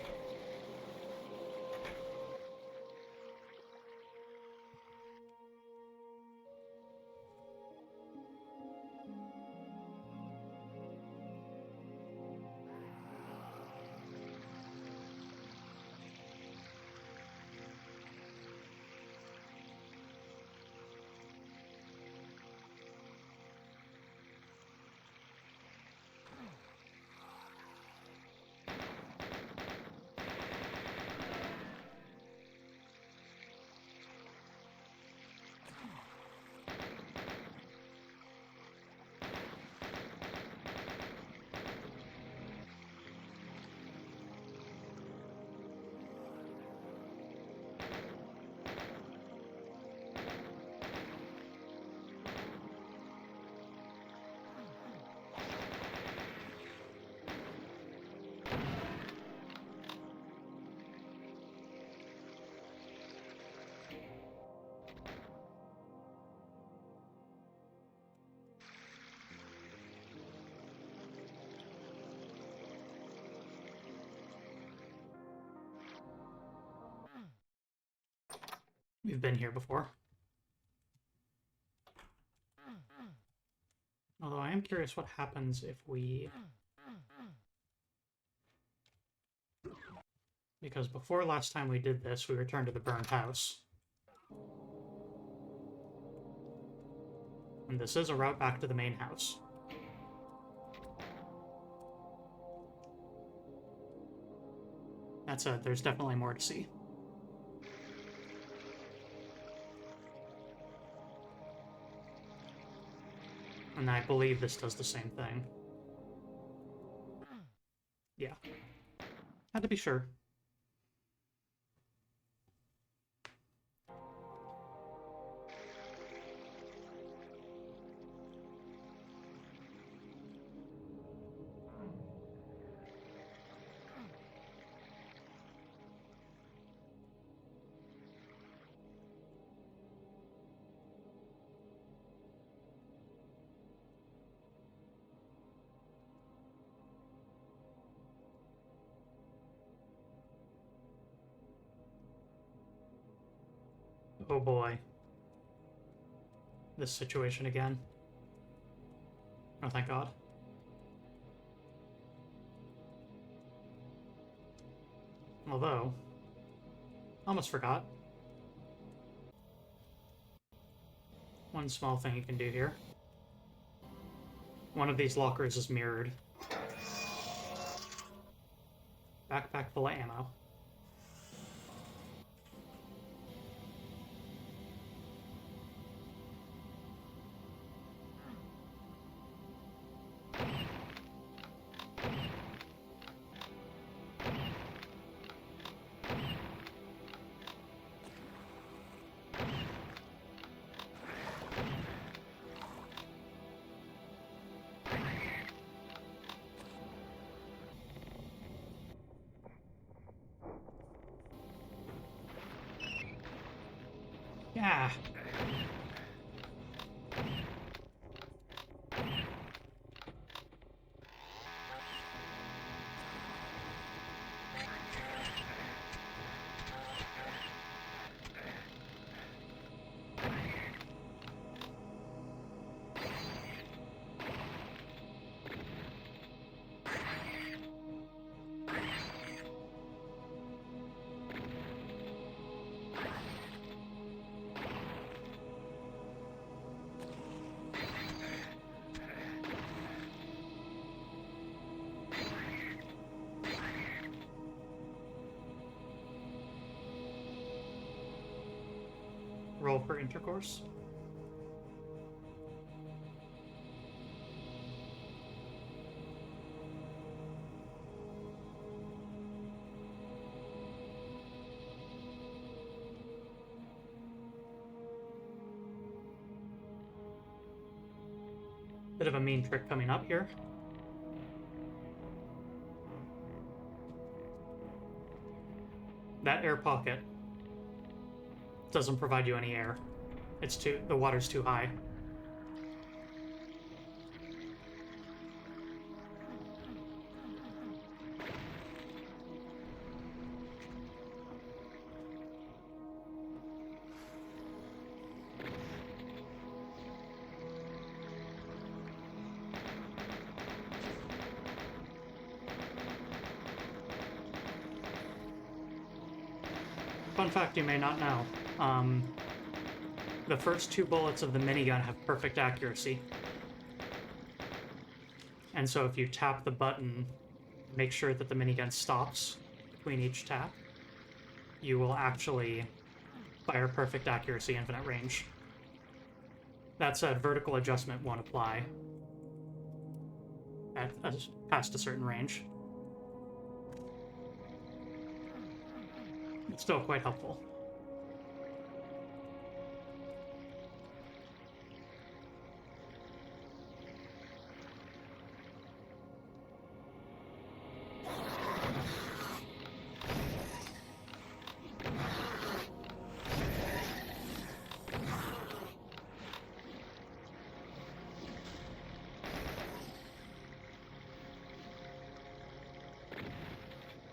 We've been here before. Although I am curious what happens if we... Because before last time we did this, we returned to the burned house. And this is a route back to the main house. That said, there's definitely more to see. And I believe this does the same thing. Yeah. Had to be sure. Oh boy. This situation again. Oh, thank God. Although, almost forgot. One small thing you can do here. One of these lockers is mirrored. Backpack full of ammo. Ah. Roll for intercourse. Bit of a mean trick coming up here. That air pocket doesn't provide you any air. The water's too high. Fun fact you may not know. The first 2 bullets of the minigun have perfect accuracy. And so if you tap the button, make sure that the minigun stops between each tap, you will actually fire perfect accuracy, infinite range. That said, vertical adjustment won't apply past a certain range. It's still quite helpful.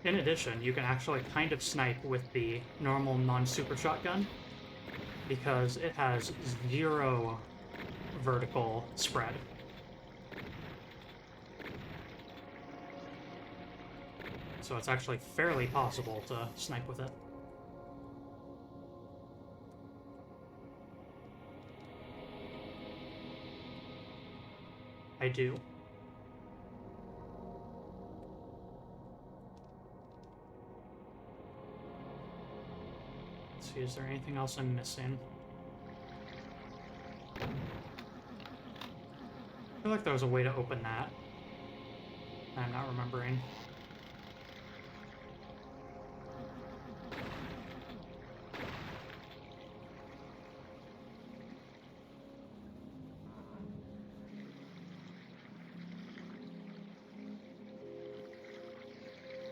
In addition, you can actually kind of snipe with the normal non-super shotgun because it has 0 vertical spread. So it's actually fairly possible to snipe with it. I do. Let's see, is there anything else I'm missing? I feel like there was a way to open that. I'm not remembering.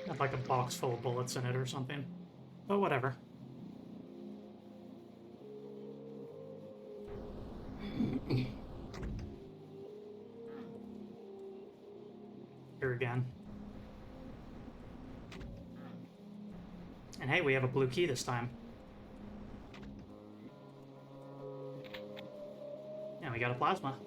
Had like a box full of bullets in it or something. But whatever. Here again. And hey, we have a blue key this time. And we got a plasma.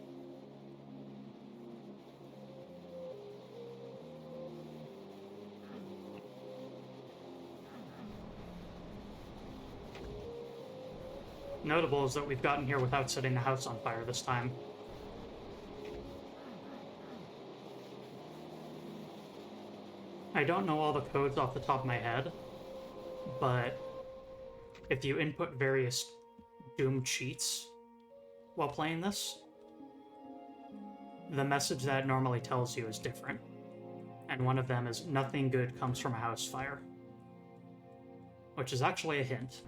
Notable is that we've gotten here without setting the house on fire this time. I don't know all the codes off the top of my head, but if you input various Doom cheats while playing this, the message that it normally tells you is different. And one of them is, nothing good comes from a house fire. Which is actually a hint.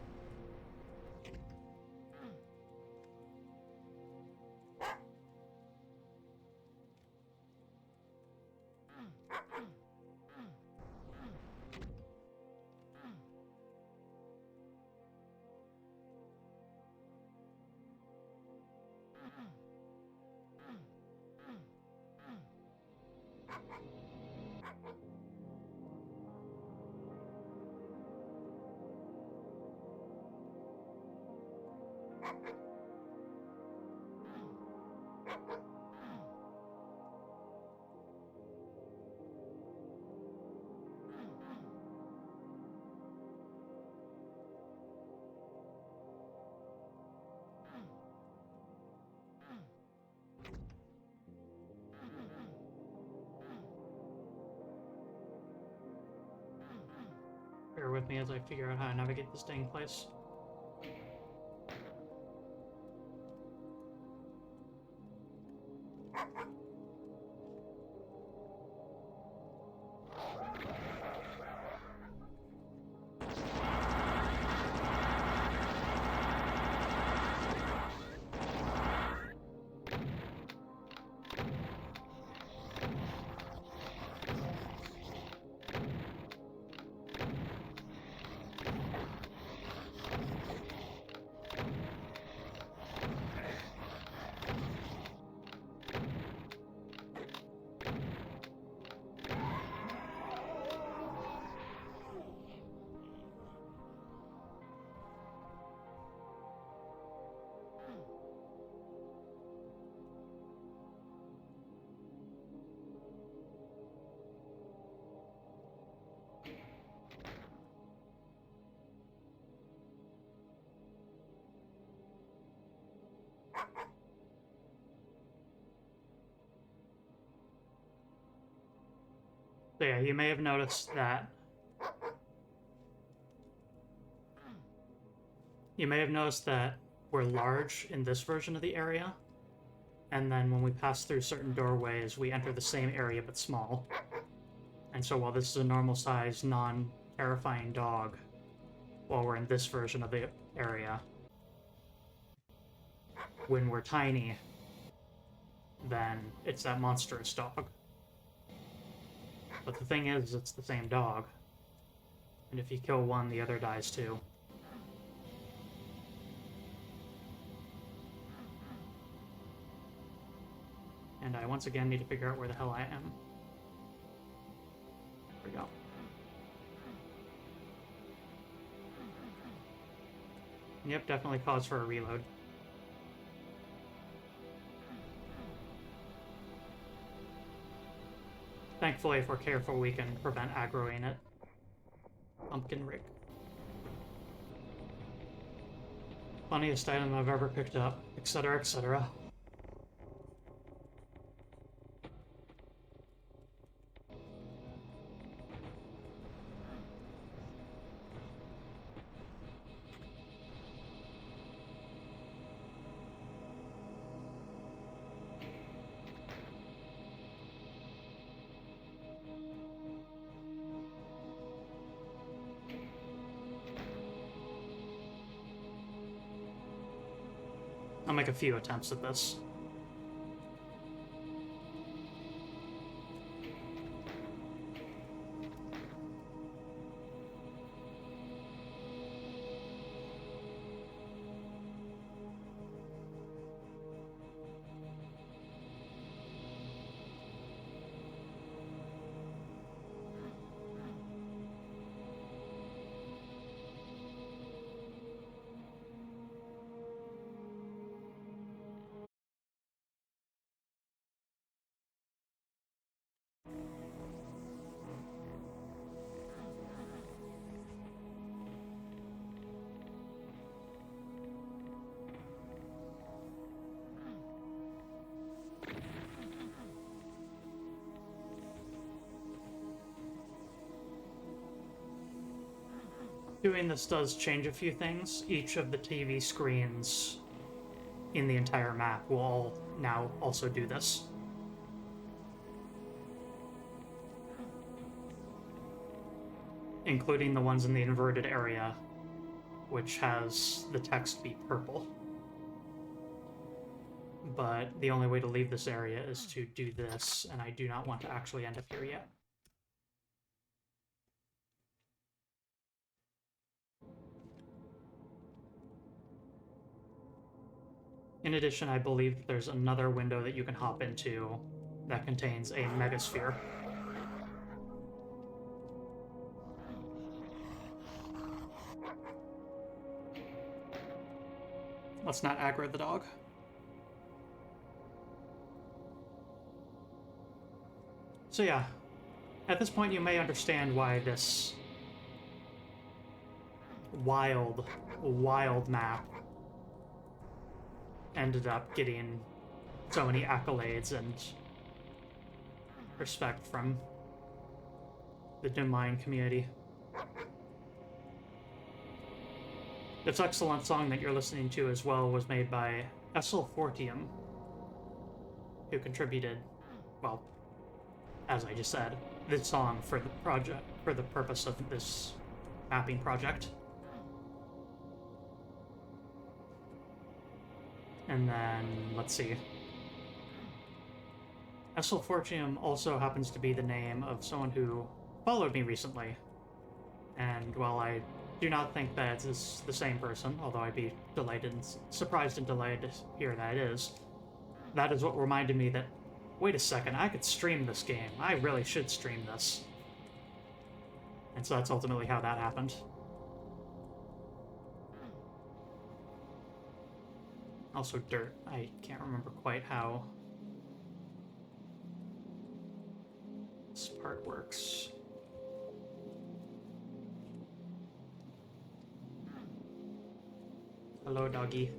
Bear with me as I figure out how to navigate this dang place. So yeah, you may have noticed that we're large in this version of the area, and then when we pass through certain doorways, we enter the same area but small. And so while this is a normal size, non-terrifying dog, while we're in this version of the area, when we're tiny, then it's that monstrous dog. But the thing is, it's the same dog. And if you kill one, the other dies too. And I once again need to figure out where the hell I am. There we go. Yep, definitely cause for a reload. Thankfully, if we're careful, we can prevent aggroing it. Pumpkin Rick. Funniest item I've ever picked up, etc., etc. I'll make a few attempts at this. Doing this does change a few things. Each of the TV screens in the entire map will all now also do this. Including the ones in the inverted area, which has the text be purple. But the only way to leave this area is to do this, and I do not want to actually end up here yet. In addition, I believe there's another window that you can hop into that contains a megasphere. Let's not aggro the dog. So yeah, at this point you may understand why this wild, wild map ended up getting so many accolades and respect from the Doom Mine community. This excellent song that you're listening to as well was made by Essel Fortium, who contributed, well, as I just said, this song for the project, for the purpose of this mapping project. And then, let's see. Essel Fortium also happens to be the name of someone who followed me recently. And while I do not think that it's the same person, although I'd be delighted and surprised and delighted to hear that it is, that is what reminded me that, wait a second, I could stream this game. I really should stream this. And so that's ultimately how that happened. Also dirt. I can't remember quite how this part works. Hello, doggy.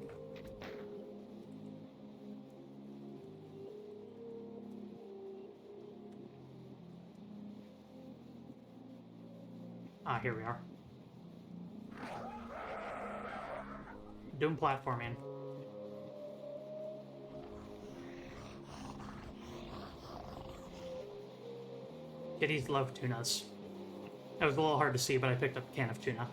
Ah, here we are. Doom platforming. Kitties love tunas. It was a little hard to see, but I picked up a can of tuna.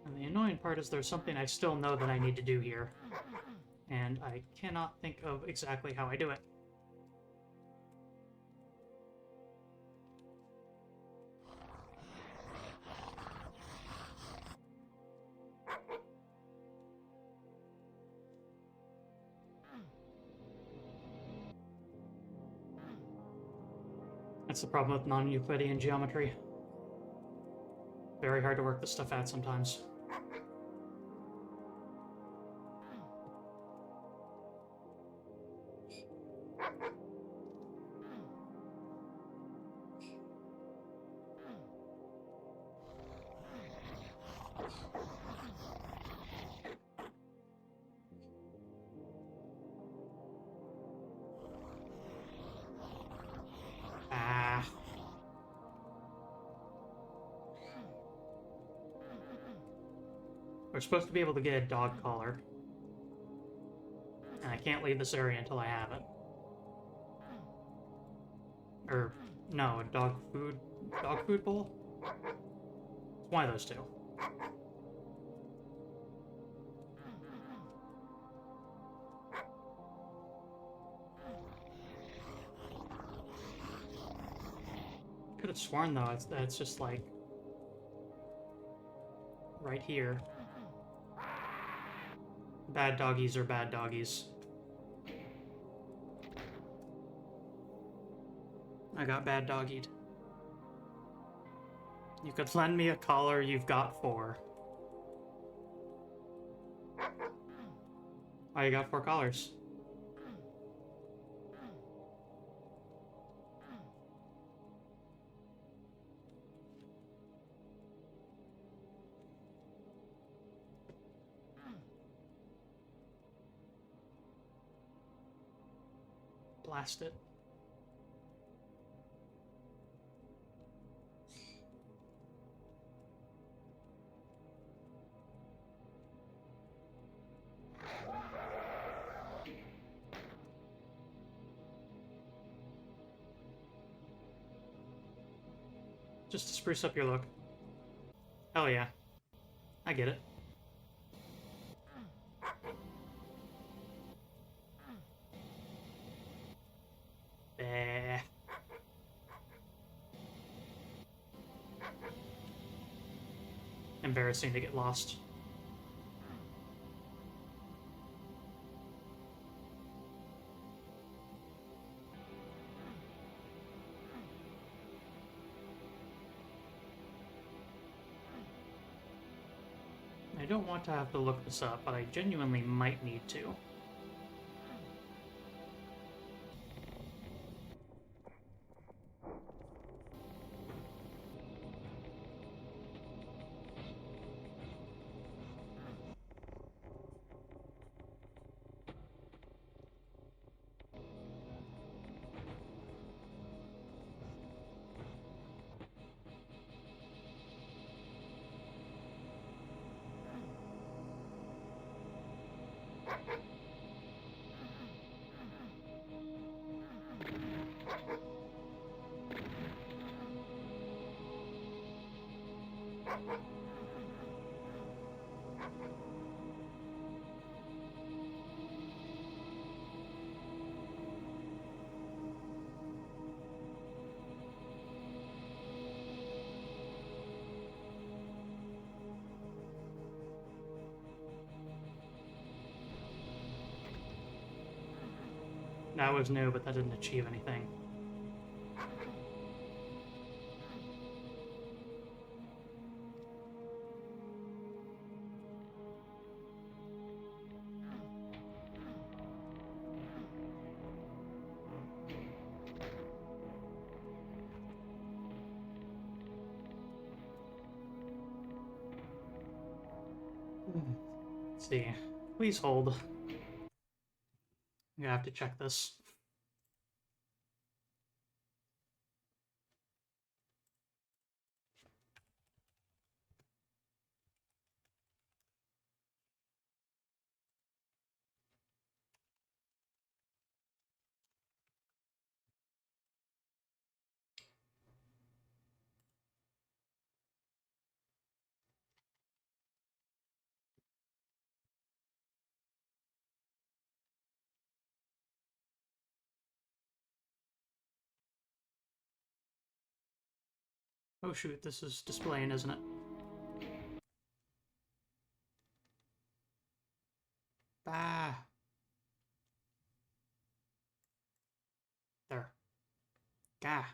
And the annoying part is there's something I still know that I need to do here. And I cannot think of exactly how I do it. That's the problem with non-Euclidean geometry. Very hard to work this stuff out sometimes. Ah. We're supposed to be able to get a dog collar. And I can't leave this area until I have it. Or, no, a dog food bowl? It's one of those two. Could have sworn though, that's just like right here. Bad doggies are bad doggies. I got bad doggied. You could lend me a collar, you've got 4. Oh, you got 4 collars. Blast it. Just to spruce up your look. Hell yeah. I get it. Eh. Embarrassing to get lost. I don't want to have to look this up, but I genuinely might need to. That was new, but that didn't achieve anything. Let's see. Please hold. I'm gonna have to check this. Oh shoot, this is displaying, isn't it? Ah. There. Gah.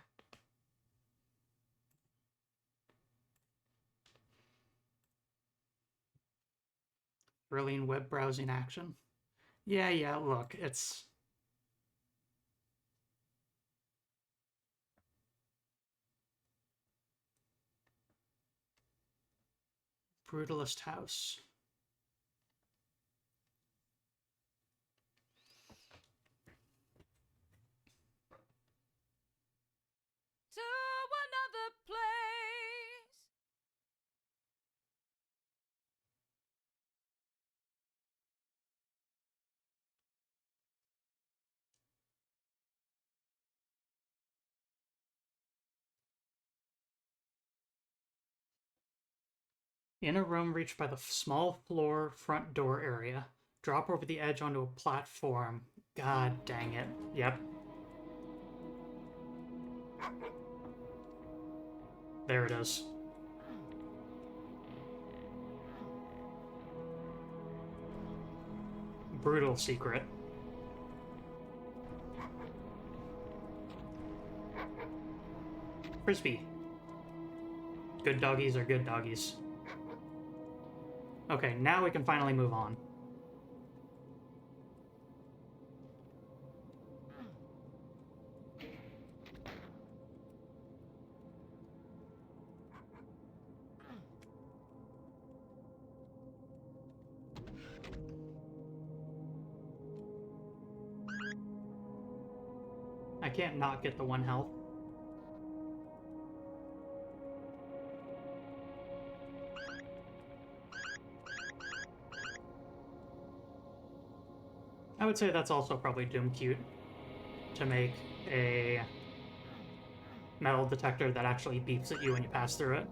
Brilliant web browsing action. Yeah, look, it's... Brutalist House. To another place. In a room reached by the small floor front door area. Drop over the edge onto a platform. God dang it. Yep. There it is. Brutal secret. Frisbee. Good doggies are good doggies. Okay, now we can finally move on. I can't not get the 1 health. I would say that's also probably Doom cute to make a metal detector that actually beeps at you when you pass through it.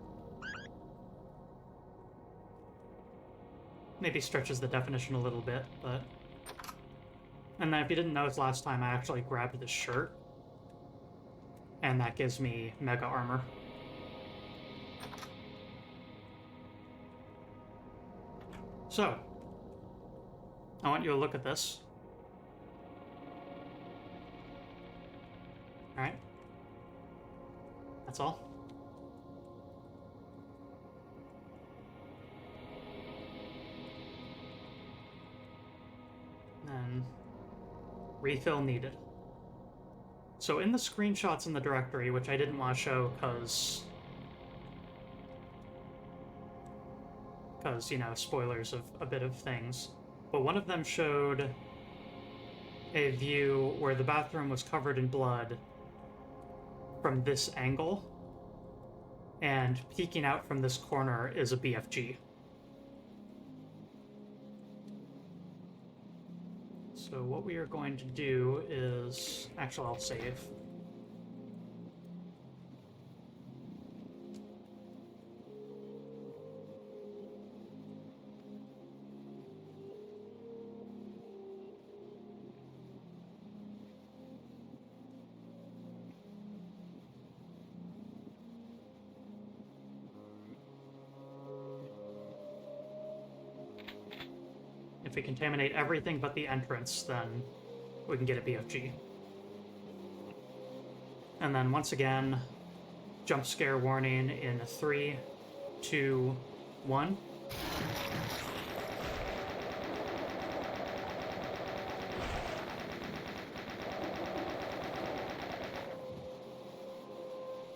maybe stretches the definition a little bit, but... And then if you didn't notice last time, I actually grabbed this shirt. And that gives me mega armor. So, I want you to look at this. Alright. That's all. And refill needed. So in the screenshots in the directory, which I didn't want to show because, you know, spoilers of a bit of things, but one of them showed a view where the bathroom was covered in blood from this angle, and peeking out from this corner is a BFG. So what we are going to do is... Actually, I'll save. If we contaminate everything but the entrance, then we can get a BFG. And then once again, jump scare warning in 3, 2, 1.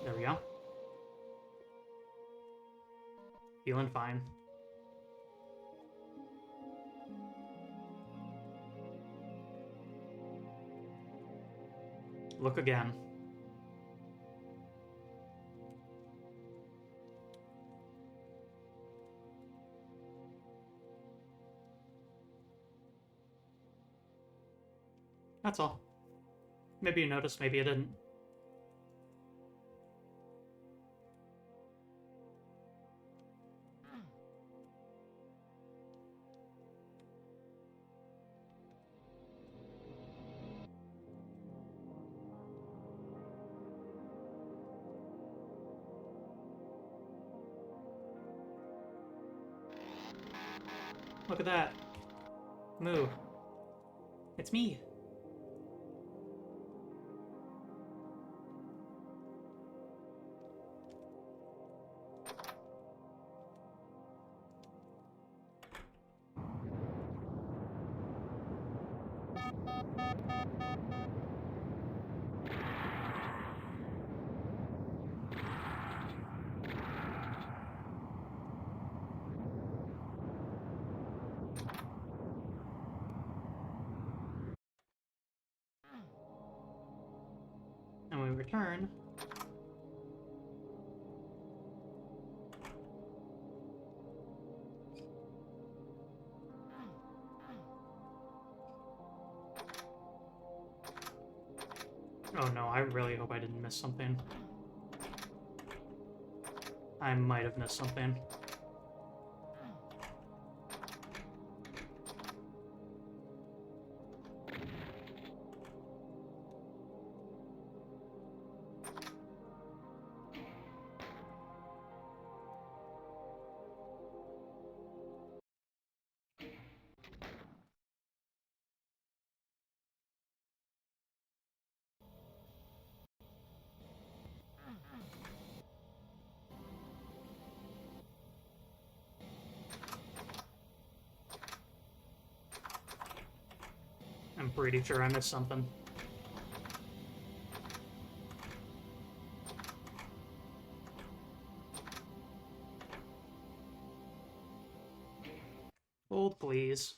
There we go. Feeling fine. Look again. That's all. Maybe you noticed, maybe you didn't. Look at that. Moo. It's me. And when we return... Oh no, I really hope I didn't miss something. I might have missed something. I'm pretty sure I missed something. Hold, please.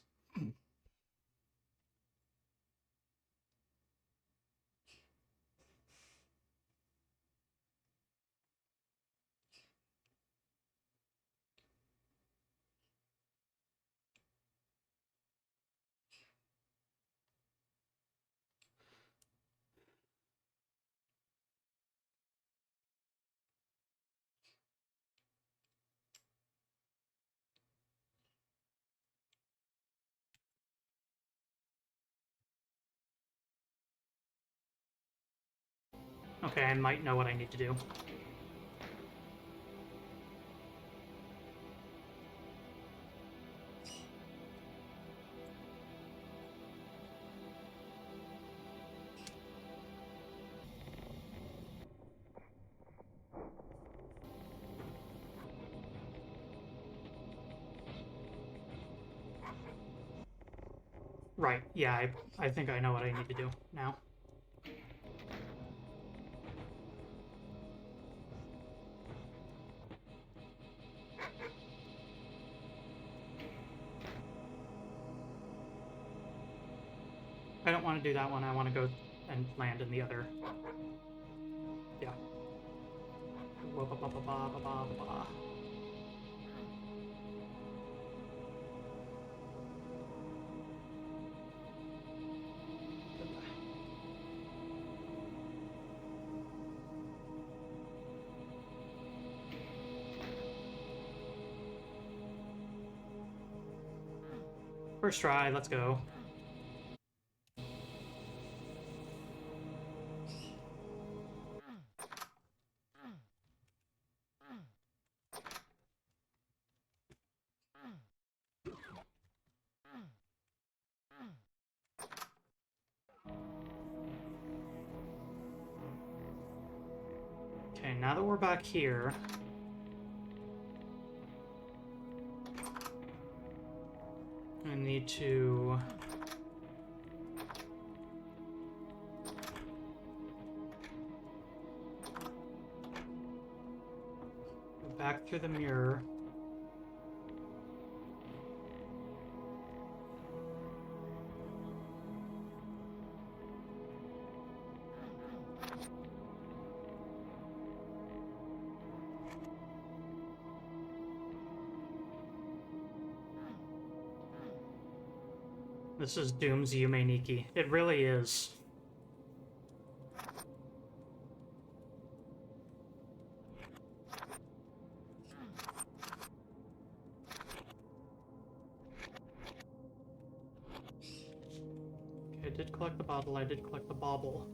Okay, I might know what I need to do. Right, yeah, I think I know what I need to do now. I don't want to do that one. I want to go and land in the other. Yeah. Wah-ba-ba-ba-ba-ba-ba-ba. First try, let's go. Okay, now that we're back here, I need to... go back through the mirror. This is Doom's Yume Nikki. It really is. Okay, I did collect the bottle, I did collect the bauble.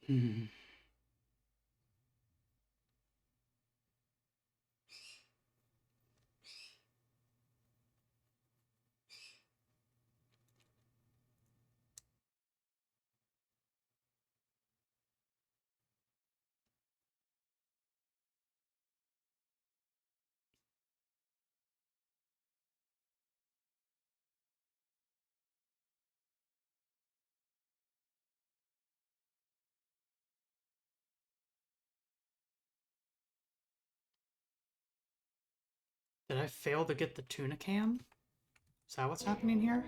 Hmm. Did I fail to get the tuna can? Is that what's happening here?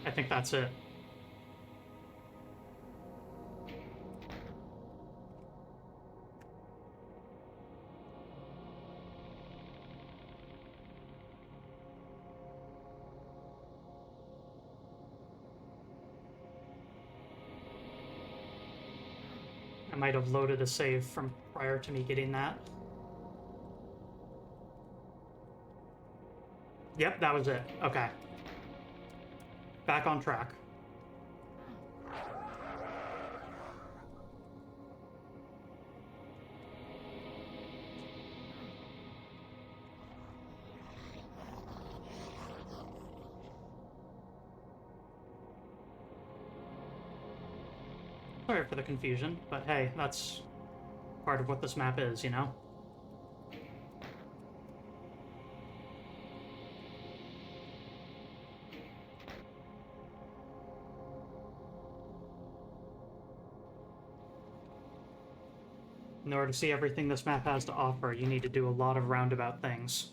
I think that's it. I might have loaded a save from prior to me getting that. Yep, that was it. Okay. Back on track. Sorry for the confusion, but hey, that's part of what this map is, you know? In order to see everything this map has to offer, you need to do a lot of roundabout things.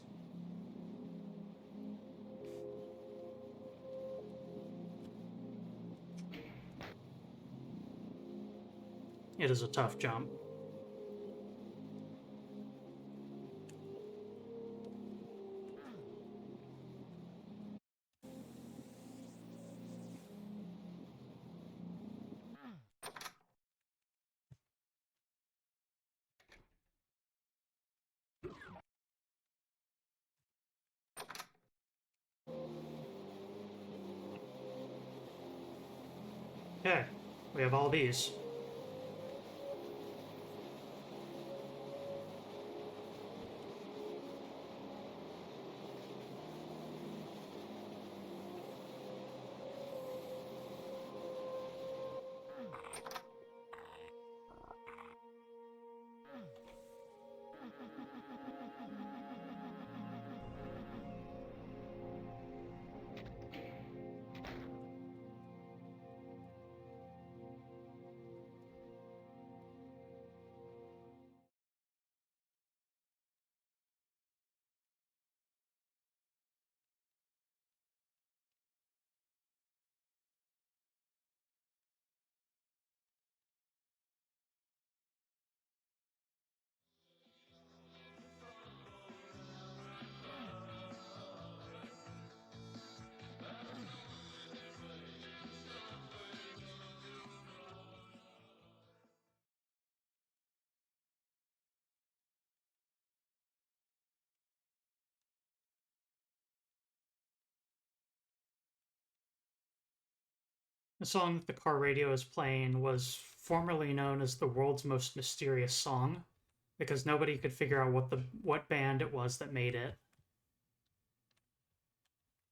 It is a tough jump. Okay, we have all these. The song that the car radio is playing was formerly known as the world's most mysterious song because nobody could figure out what band it was that made it,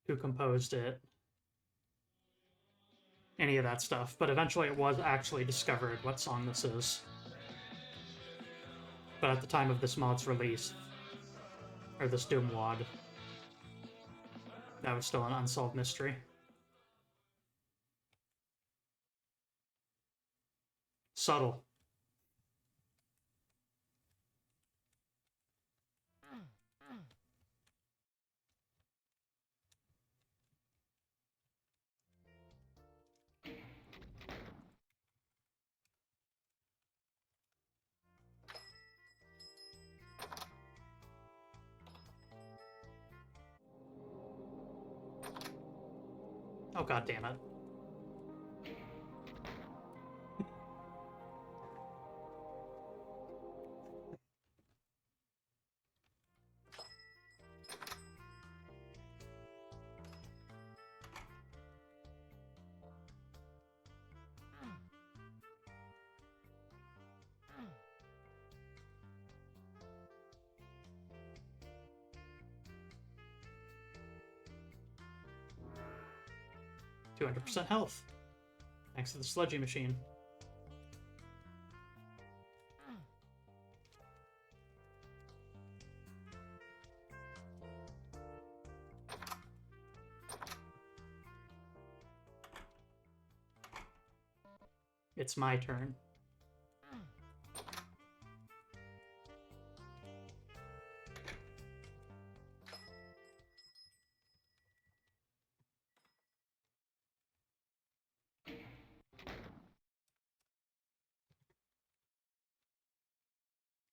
who composed it, any of that stuff. But eventually it was actually discovered what song this is. But at the time of this mod's release, or this Doom WAD, that was still an unsolved mystery. Subtle. Oh, god damn it. "200% health, thanks to the sludgy machine." It's my turn.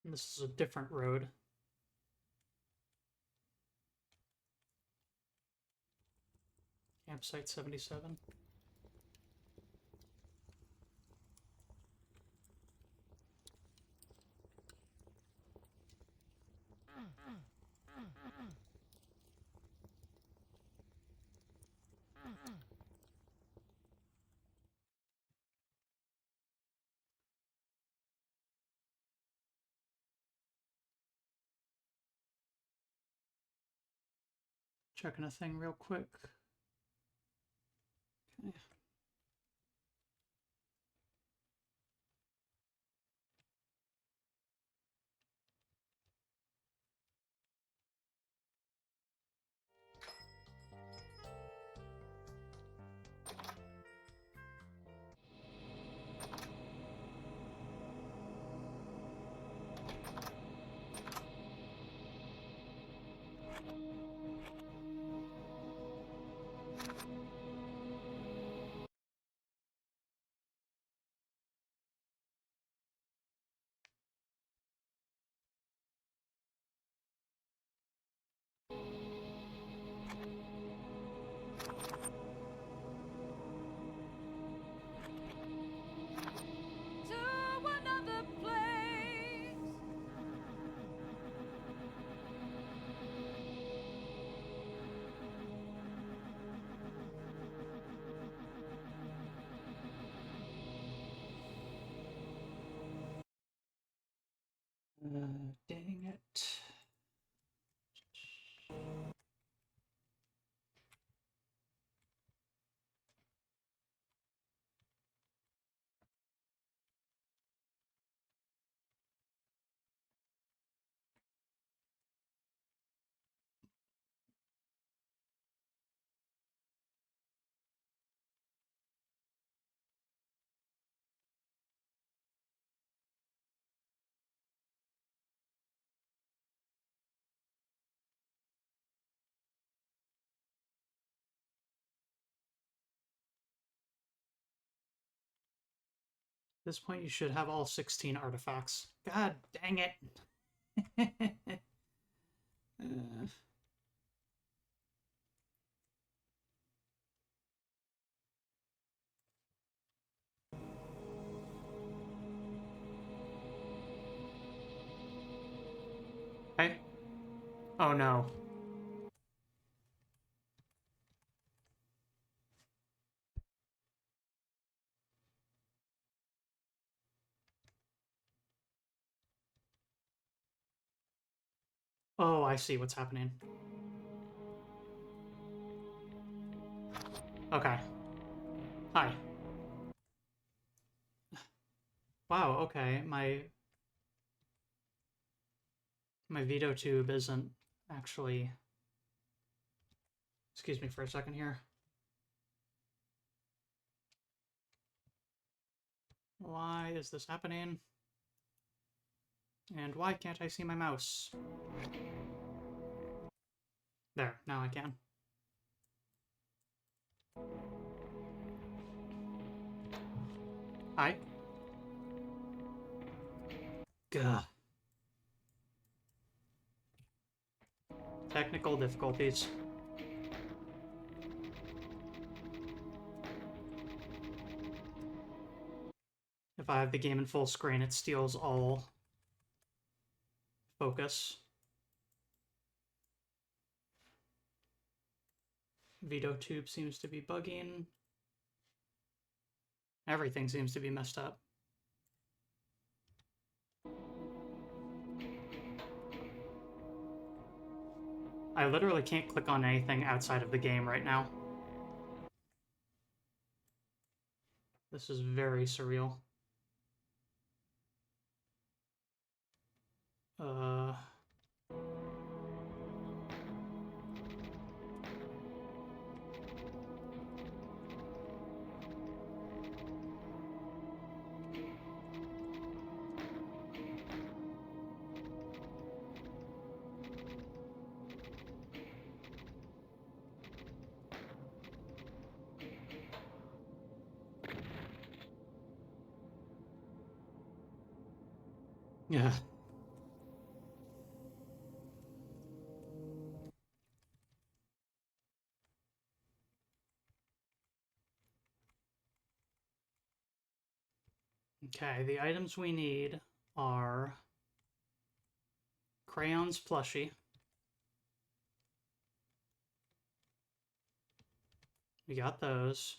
And this is a different road. Campsite 77. Checking a thing real quick. Okay. Dang it. At this point, you should have all 16 artifacts. God dang it. Hey. Oh no. Oh, I see what's happening. Okay. Hi. Wow, okay. My veto tube isn't actually... Excuse me for a second here. Why is this happening? And why can't I see my mouse? There, now I can. Hi. Gah. Technical difficulties. If I have the game in full screen, it steals all focus. Veto tube seems to be bugging. Everything seems to be messed up. I literally can't click on anything outside of the game right now. This is very surreal. Uh... Yeah. Okay, the items we need are crayons plushie. We got those.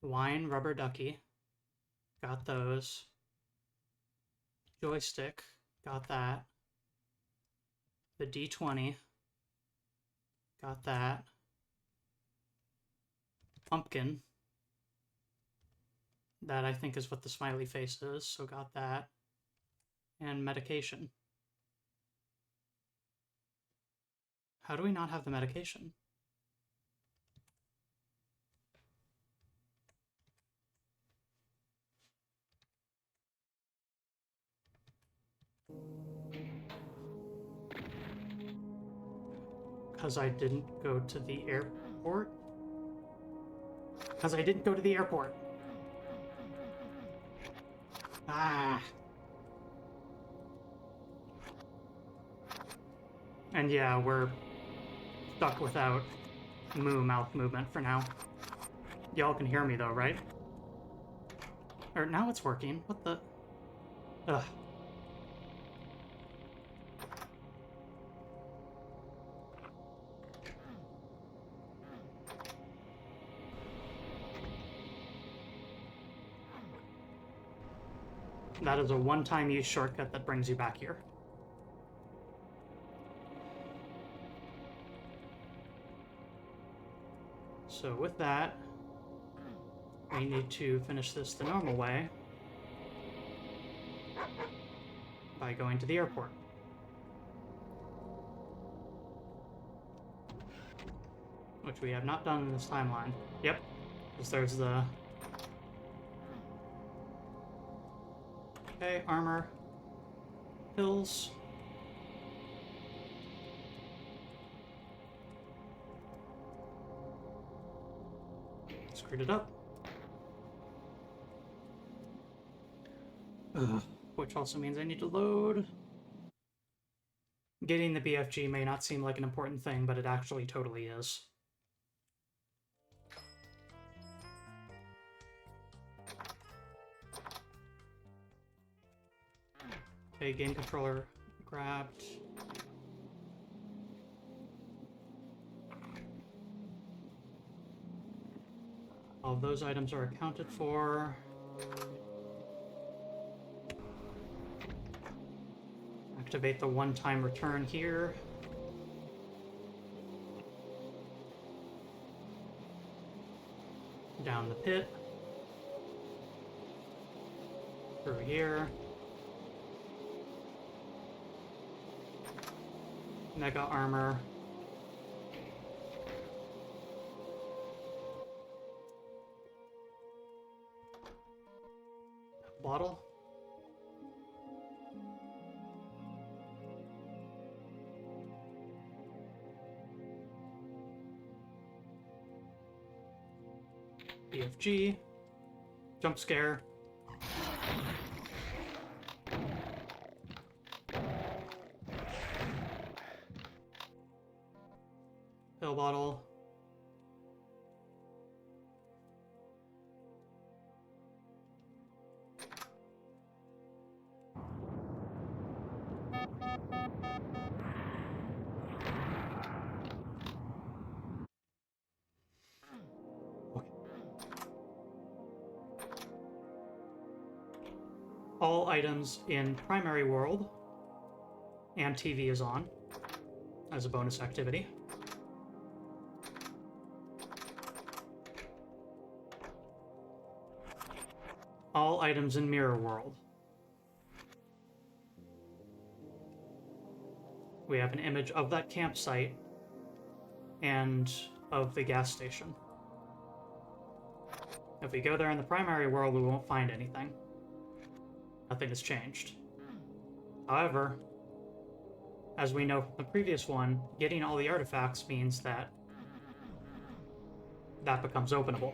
Wine rubber ducky. Got those. Joystick. Got that. The D20. Got that. Pumpkin. That I think is what the smiley face is, so got that. And medication. How do we not have the medication? Because I didn't go to the airport? Because I didn't go to the airport. Ah. And yeah, we're stuck without moo mouth movement for now. Y'all can hear me though, right? Or now it's working. What the? Ugh. That is a one-time use shortcut that brings you back here. So with that, we need to finish this the normal way by going to the airport. Which we have not done in this timeline. Yep, because there's the... Okay, armor. Pills. Screwed it up. Ugh. Which also means I need to load. Getting the BFG may not seem like an important thing, but it actually totally is. Okay, game controller grabbed. All of those items are accounted for. Activate the one-time return here. Down the pit. Through here. Mega armor. Bottle. BFG. Jump scare. Pill bottle. All items in primary world and TV is on as a bonus activity. All items in mirror world. We have an image of that campsite and of the gas station. If we go there in the primary world, we won't find anything. Nothing has changed. However, as we know from the previous one, getting all the artifacts means that that becomes openable.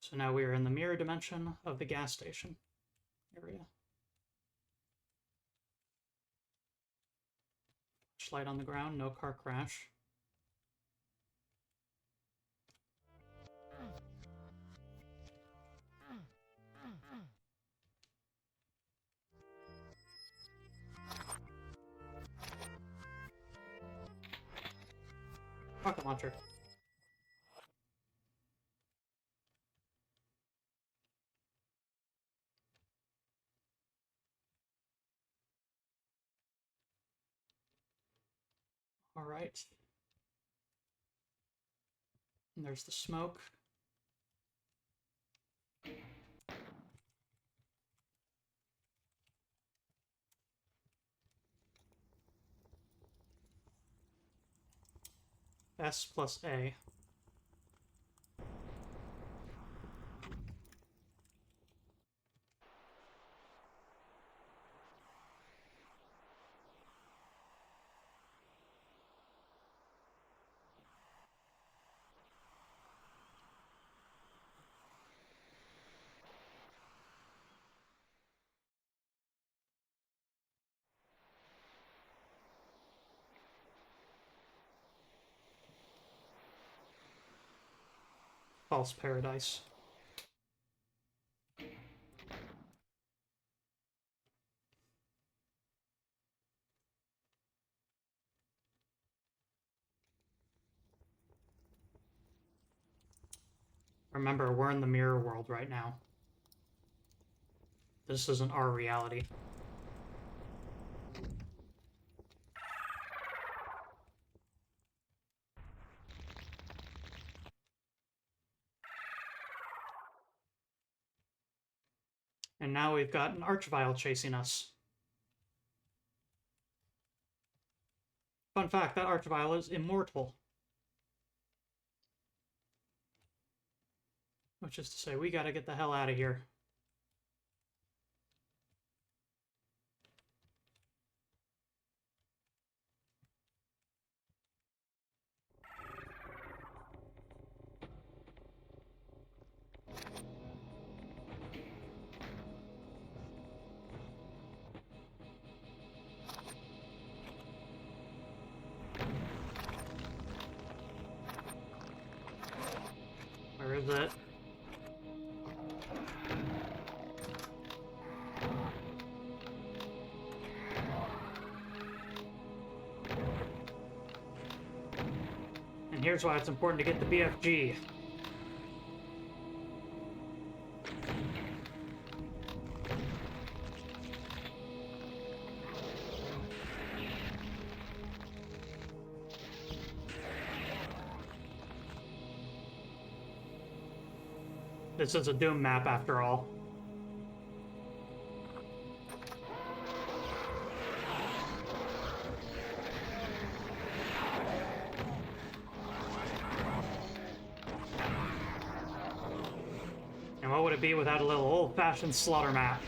So now we are in the mirror dimension of the gas station area. Light on the ground, no car crash. Rocket launcher. All right. And there's the smoke. S plus A. False paradise. Remember, we're in the mirror world right now. This isn't our reality. And now we've got an Archvile chasing us. Fun fact, that Archvile is immortal. Which is to say, we gotta get the hell out of here. Where is it? And here's why it's important to get the BFG. This is a Doom map after all. And what would it be without a little old-fashioned slaughter map?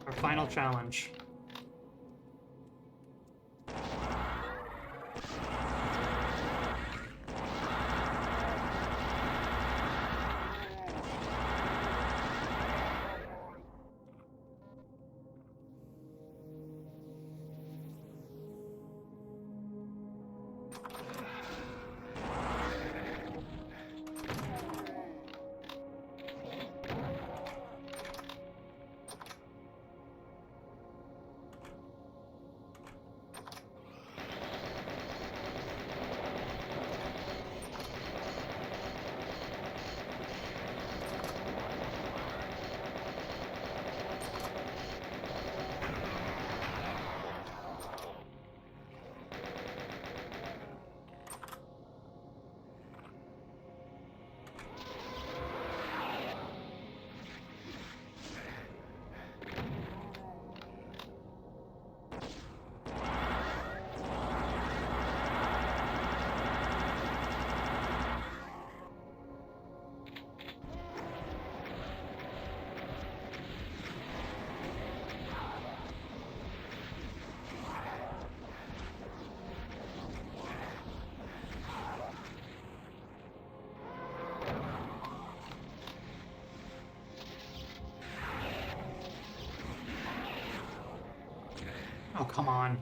Our final challenge. Oh, come on.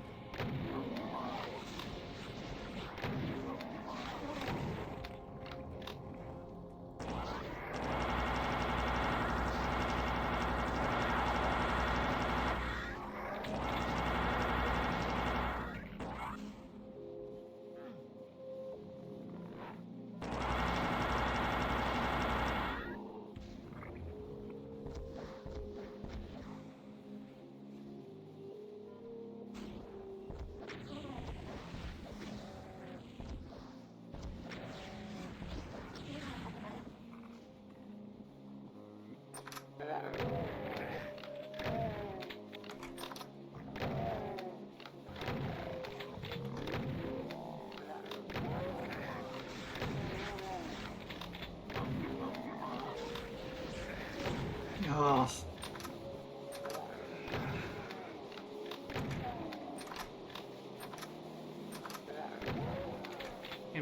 Ugh.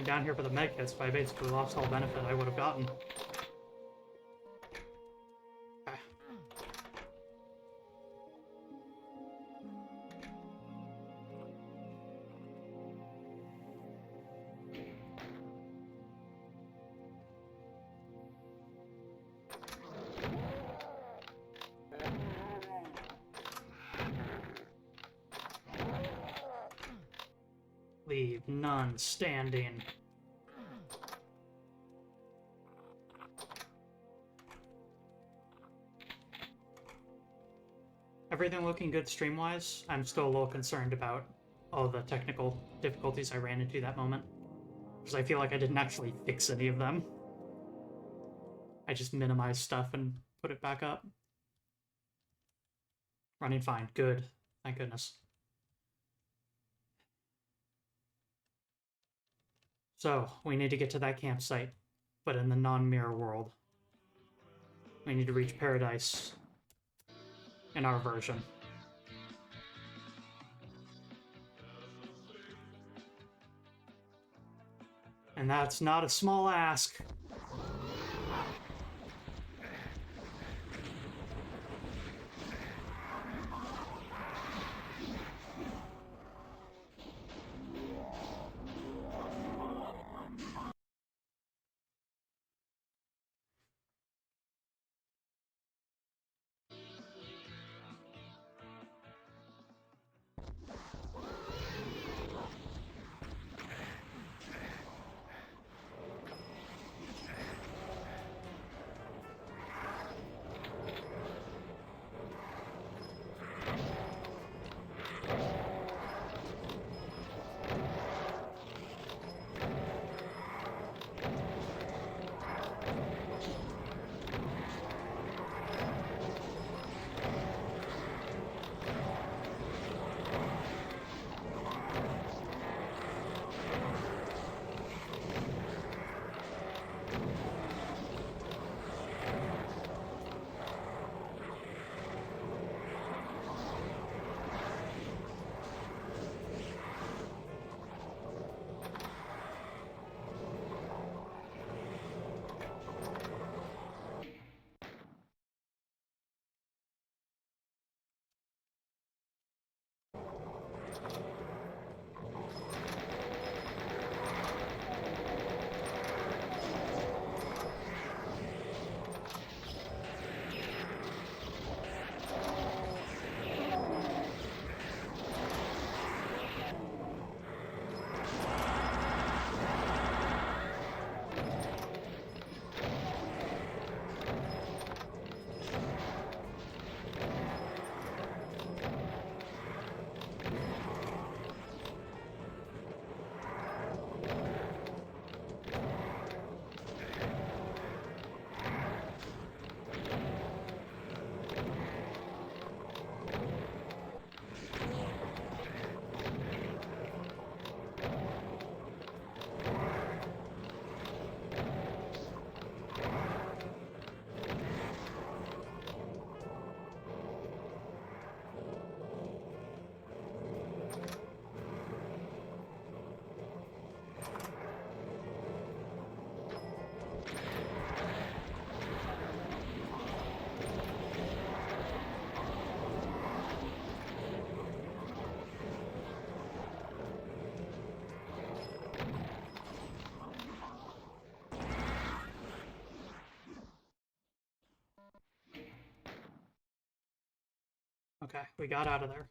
came down here for the medkits, but I basically lost all benefit I would have gotten. Okay. Leave none standing. Everything looking good stream-wise. I'm still a little concerned about all the technical difficulties I ran into that moment. Because I feel like I didn't actually fix any of them. I just minimized stuff and put it back up. Running fine. Good. Thank goodness. So, we need to get to that campsite, but in the non-mirror world. We need to reach paradise in our version. And that's not a small ask. Okay, we got out of there.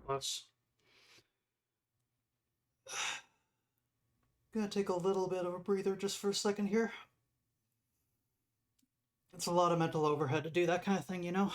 close. Gonna take a little bit of a breather just for a second here. It's a lot of mental overhead to do that kind of thing, you know?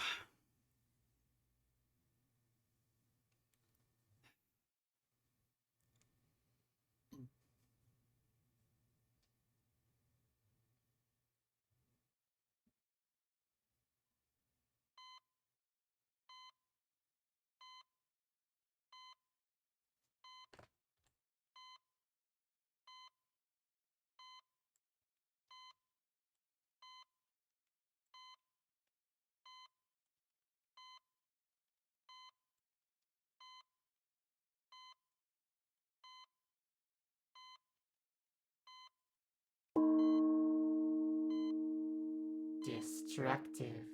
Destructive.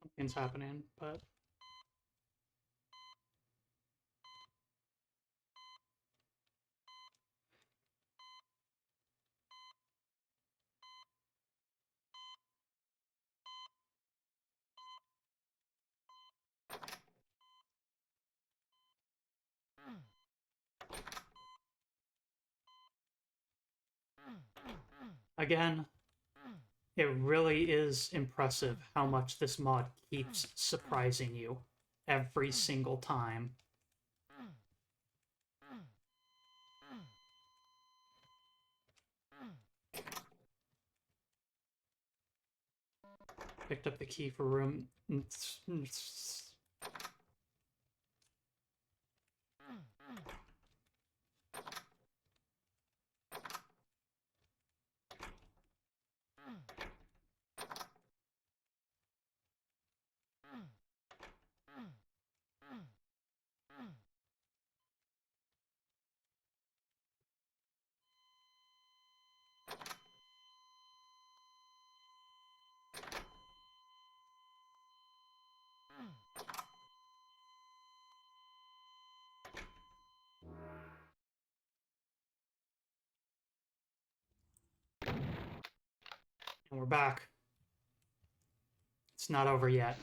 Something's happening, but again, it really is impressive how much this mod keeps surprising you every single time. Picked up the key for room. And we're back. It's not over yet.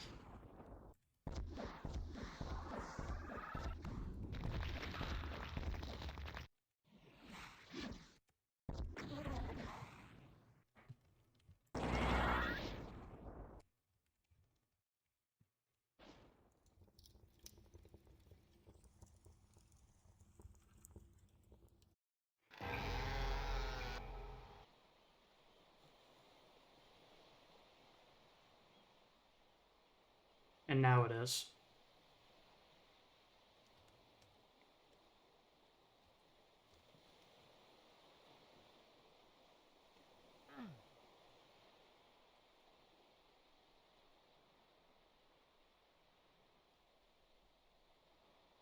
And now it is.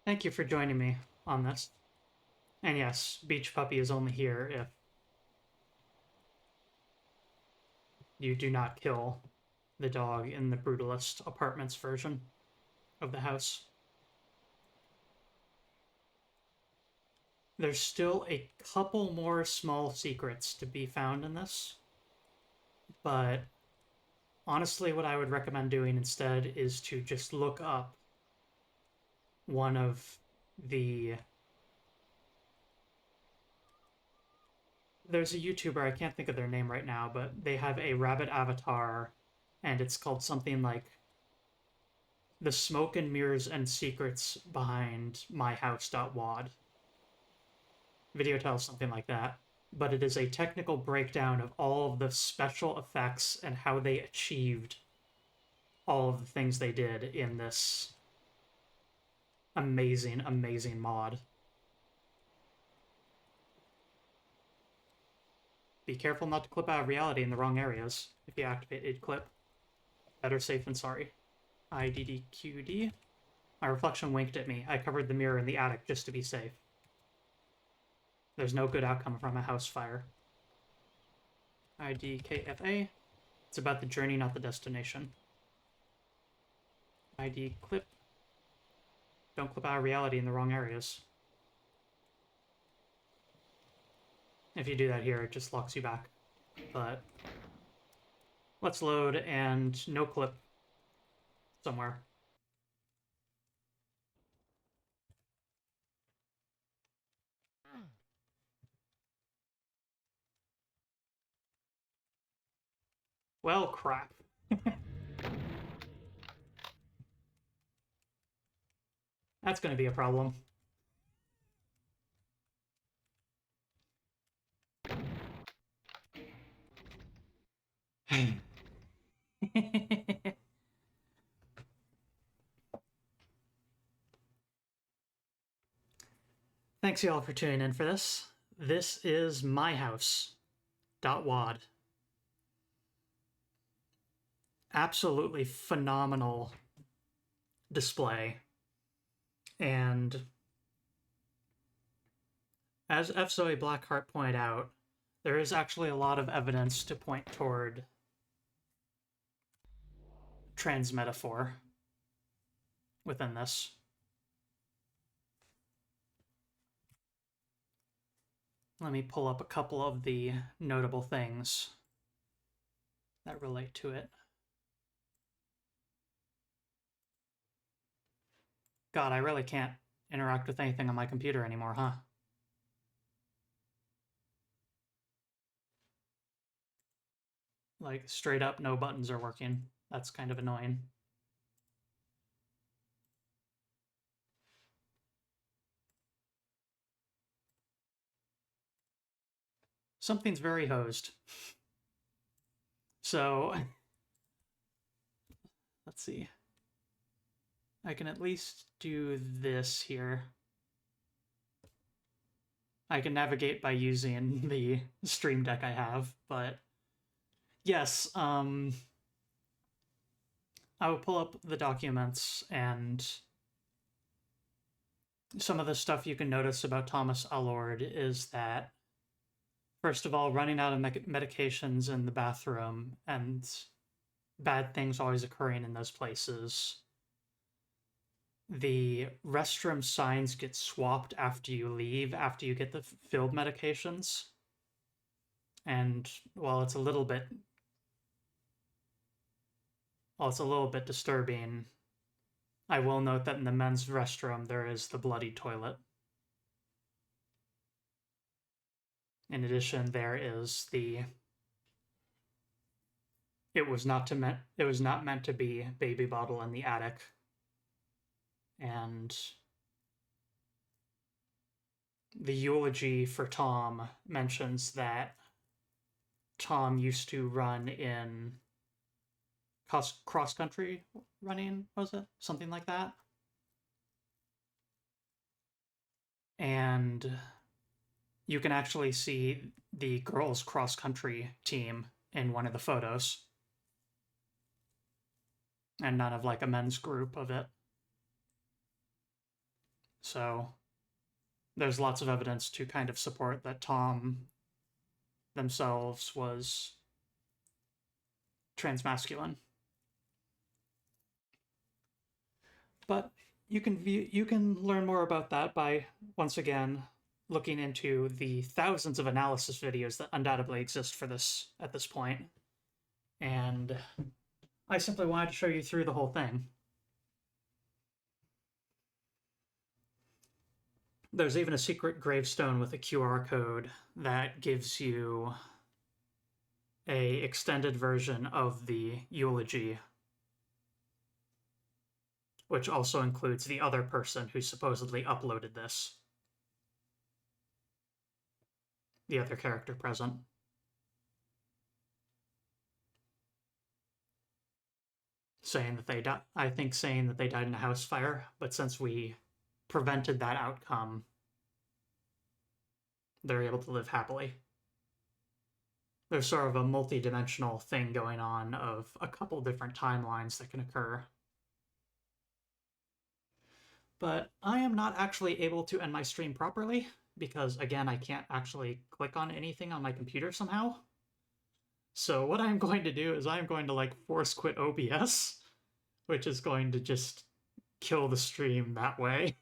Thank you for joining me on this. And yes, Beach Puppy is only here if you do not kill the dog in the Brutalist Apartments version of the house. There's still a couple more small secrets to be found in this, but honestly, what I would recommend doing instead is to just look up one of the... There's a YouTuber, I can't think of their name right now, but they have a rabbit avatar, and it's called something like The Smoke and Mirrors and Secrets Behind myhouse.wad. Video tells something like that, but it is a technical breakdown of all of the special effects and how they achieved all of the things they did in this amazing, amazing mod. Be careful not to clip out of reality in the wrong areas if you activate a clip. Better safe than sorry. IDDQD. My reflection winked at me. I covered the mirror in the attic just to be safe. There's no good outcome from a house fire. IDKFA. It's about the journey, not the destination. ID clip. Don't clip out of reality in the wrong areas. If you do that here, it just locks you back. But let's load and no clip. somewhere. Well, crap. That's going to be a problem. Thanks y'all for tuning in for this. This is myhouse.wad. Absolutely phenomenal display. And as F. Zoe Blackheart pointed out, there is actually a lot of evidence to point toward trans metaphor within this. Let me pull up a couple of the notable things that relate to it. God, I really can't interact with anything on my computer anymore, huh? Like, straight up, no buttons are working. That's kind of annoying. Something's very hosed. So, let's see. I can at least do this here. I can navigate by using the Stream Deck I have, but yes, I will pull up the documents, and some of the stuff you can notice about Thomas Allord is that, first of all, running out of medications in the bathroom and bad things always occurring in those places. The restroom signs get swapped after you leave, after you get the filled medications. And while it's a little bit disturbing, I will note that in the men's restroom there is the bloody toilet. In addition, there is the it was not meant to be baby bottle in the attic. And the eulogy for Tom mentions that Tom used to run in cross-country running, was it? Something like that. And you can actually see the girls' cross-country team in one of the photos. And none of like a men's group of it. So there's lots of evidence to kind of support that Tom themselves was transmasculine. But you can learn more about that by, once again, looking into the thousands of analysis videos that undoubtedly exist for this at this point. And I simply wanted to show you through the whole thing. There's even a secret gravestone with a QR code that gives you a extended version of the eulogy, which also includes the other person who supposedly uploaded this. The other character present. Saying that they died, I think saying that they died in a house fire, but since we prevented that outcome, they're able to live happily. There's sort of a multi-dimensional thing going on of a couple different timelines that can occur. But I am not actually able to end my stream properly because, again, I can't actually click on anything on my computer somehow. So what I'm going to do is I'm going to like force quit OBS, which is going to just kill the stream that way.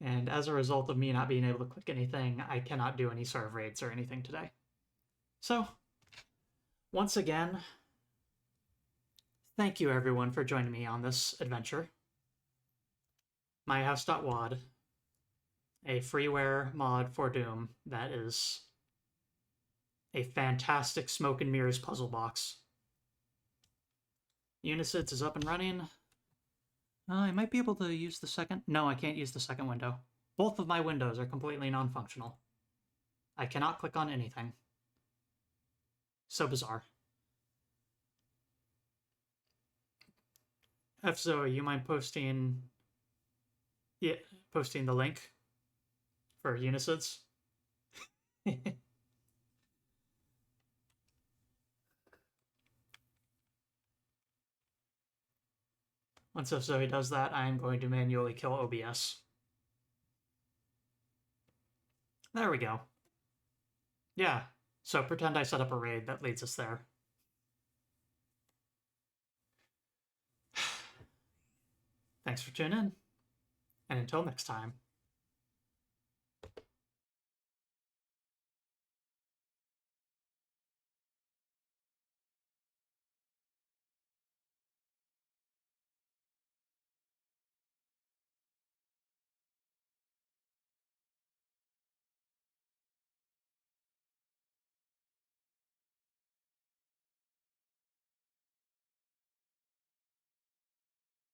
And as a result of me not being able to click anything, I cannot do any serve raids or anything today. So, once again, Thank you, everyone, for joining me on this adventure. myhouse.wad, a freeware mod for Doom that is a fantastic smoke and mirrors puzzle box. Unicids is up and running. I might be able to use the second. No, I can't use the second window. Both of my windows are completely non-functional. I cannot click on anything. So bizarre. F Zoe, you mind posting posting the link for Unicids? Once F Zoe does that, I am going to manually kill OBS. There we go. Yeah, so pretend I set up a raid that leads us there. Thanks for tuning in, and until next time.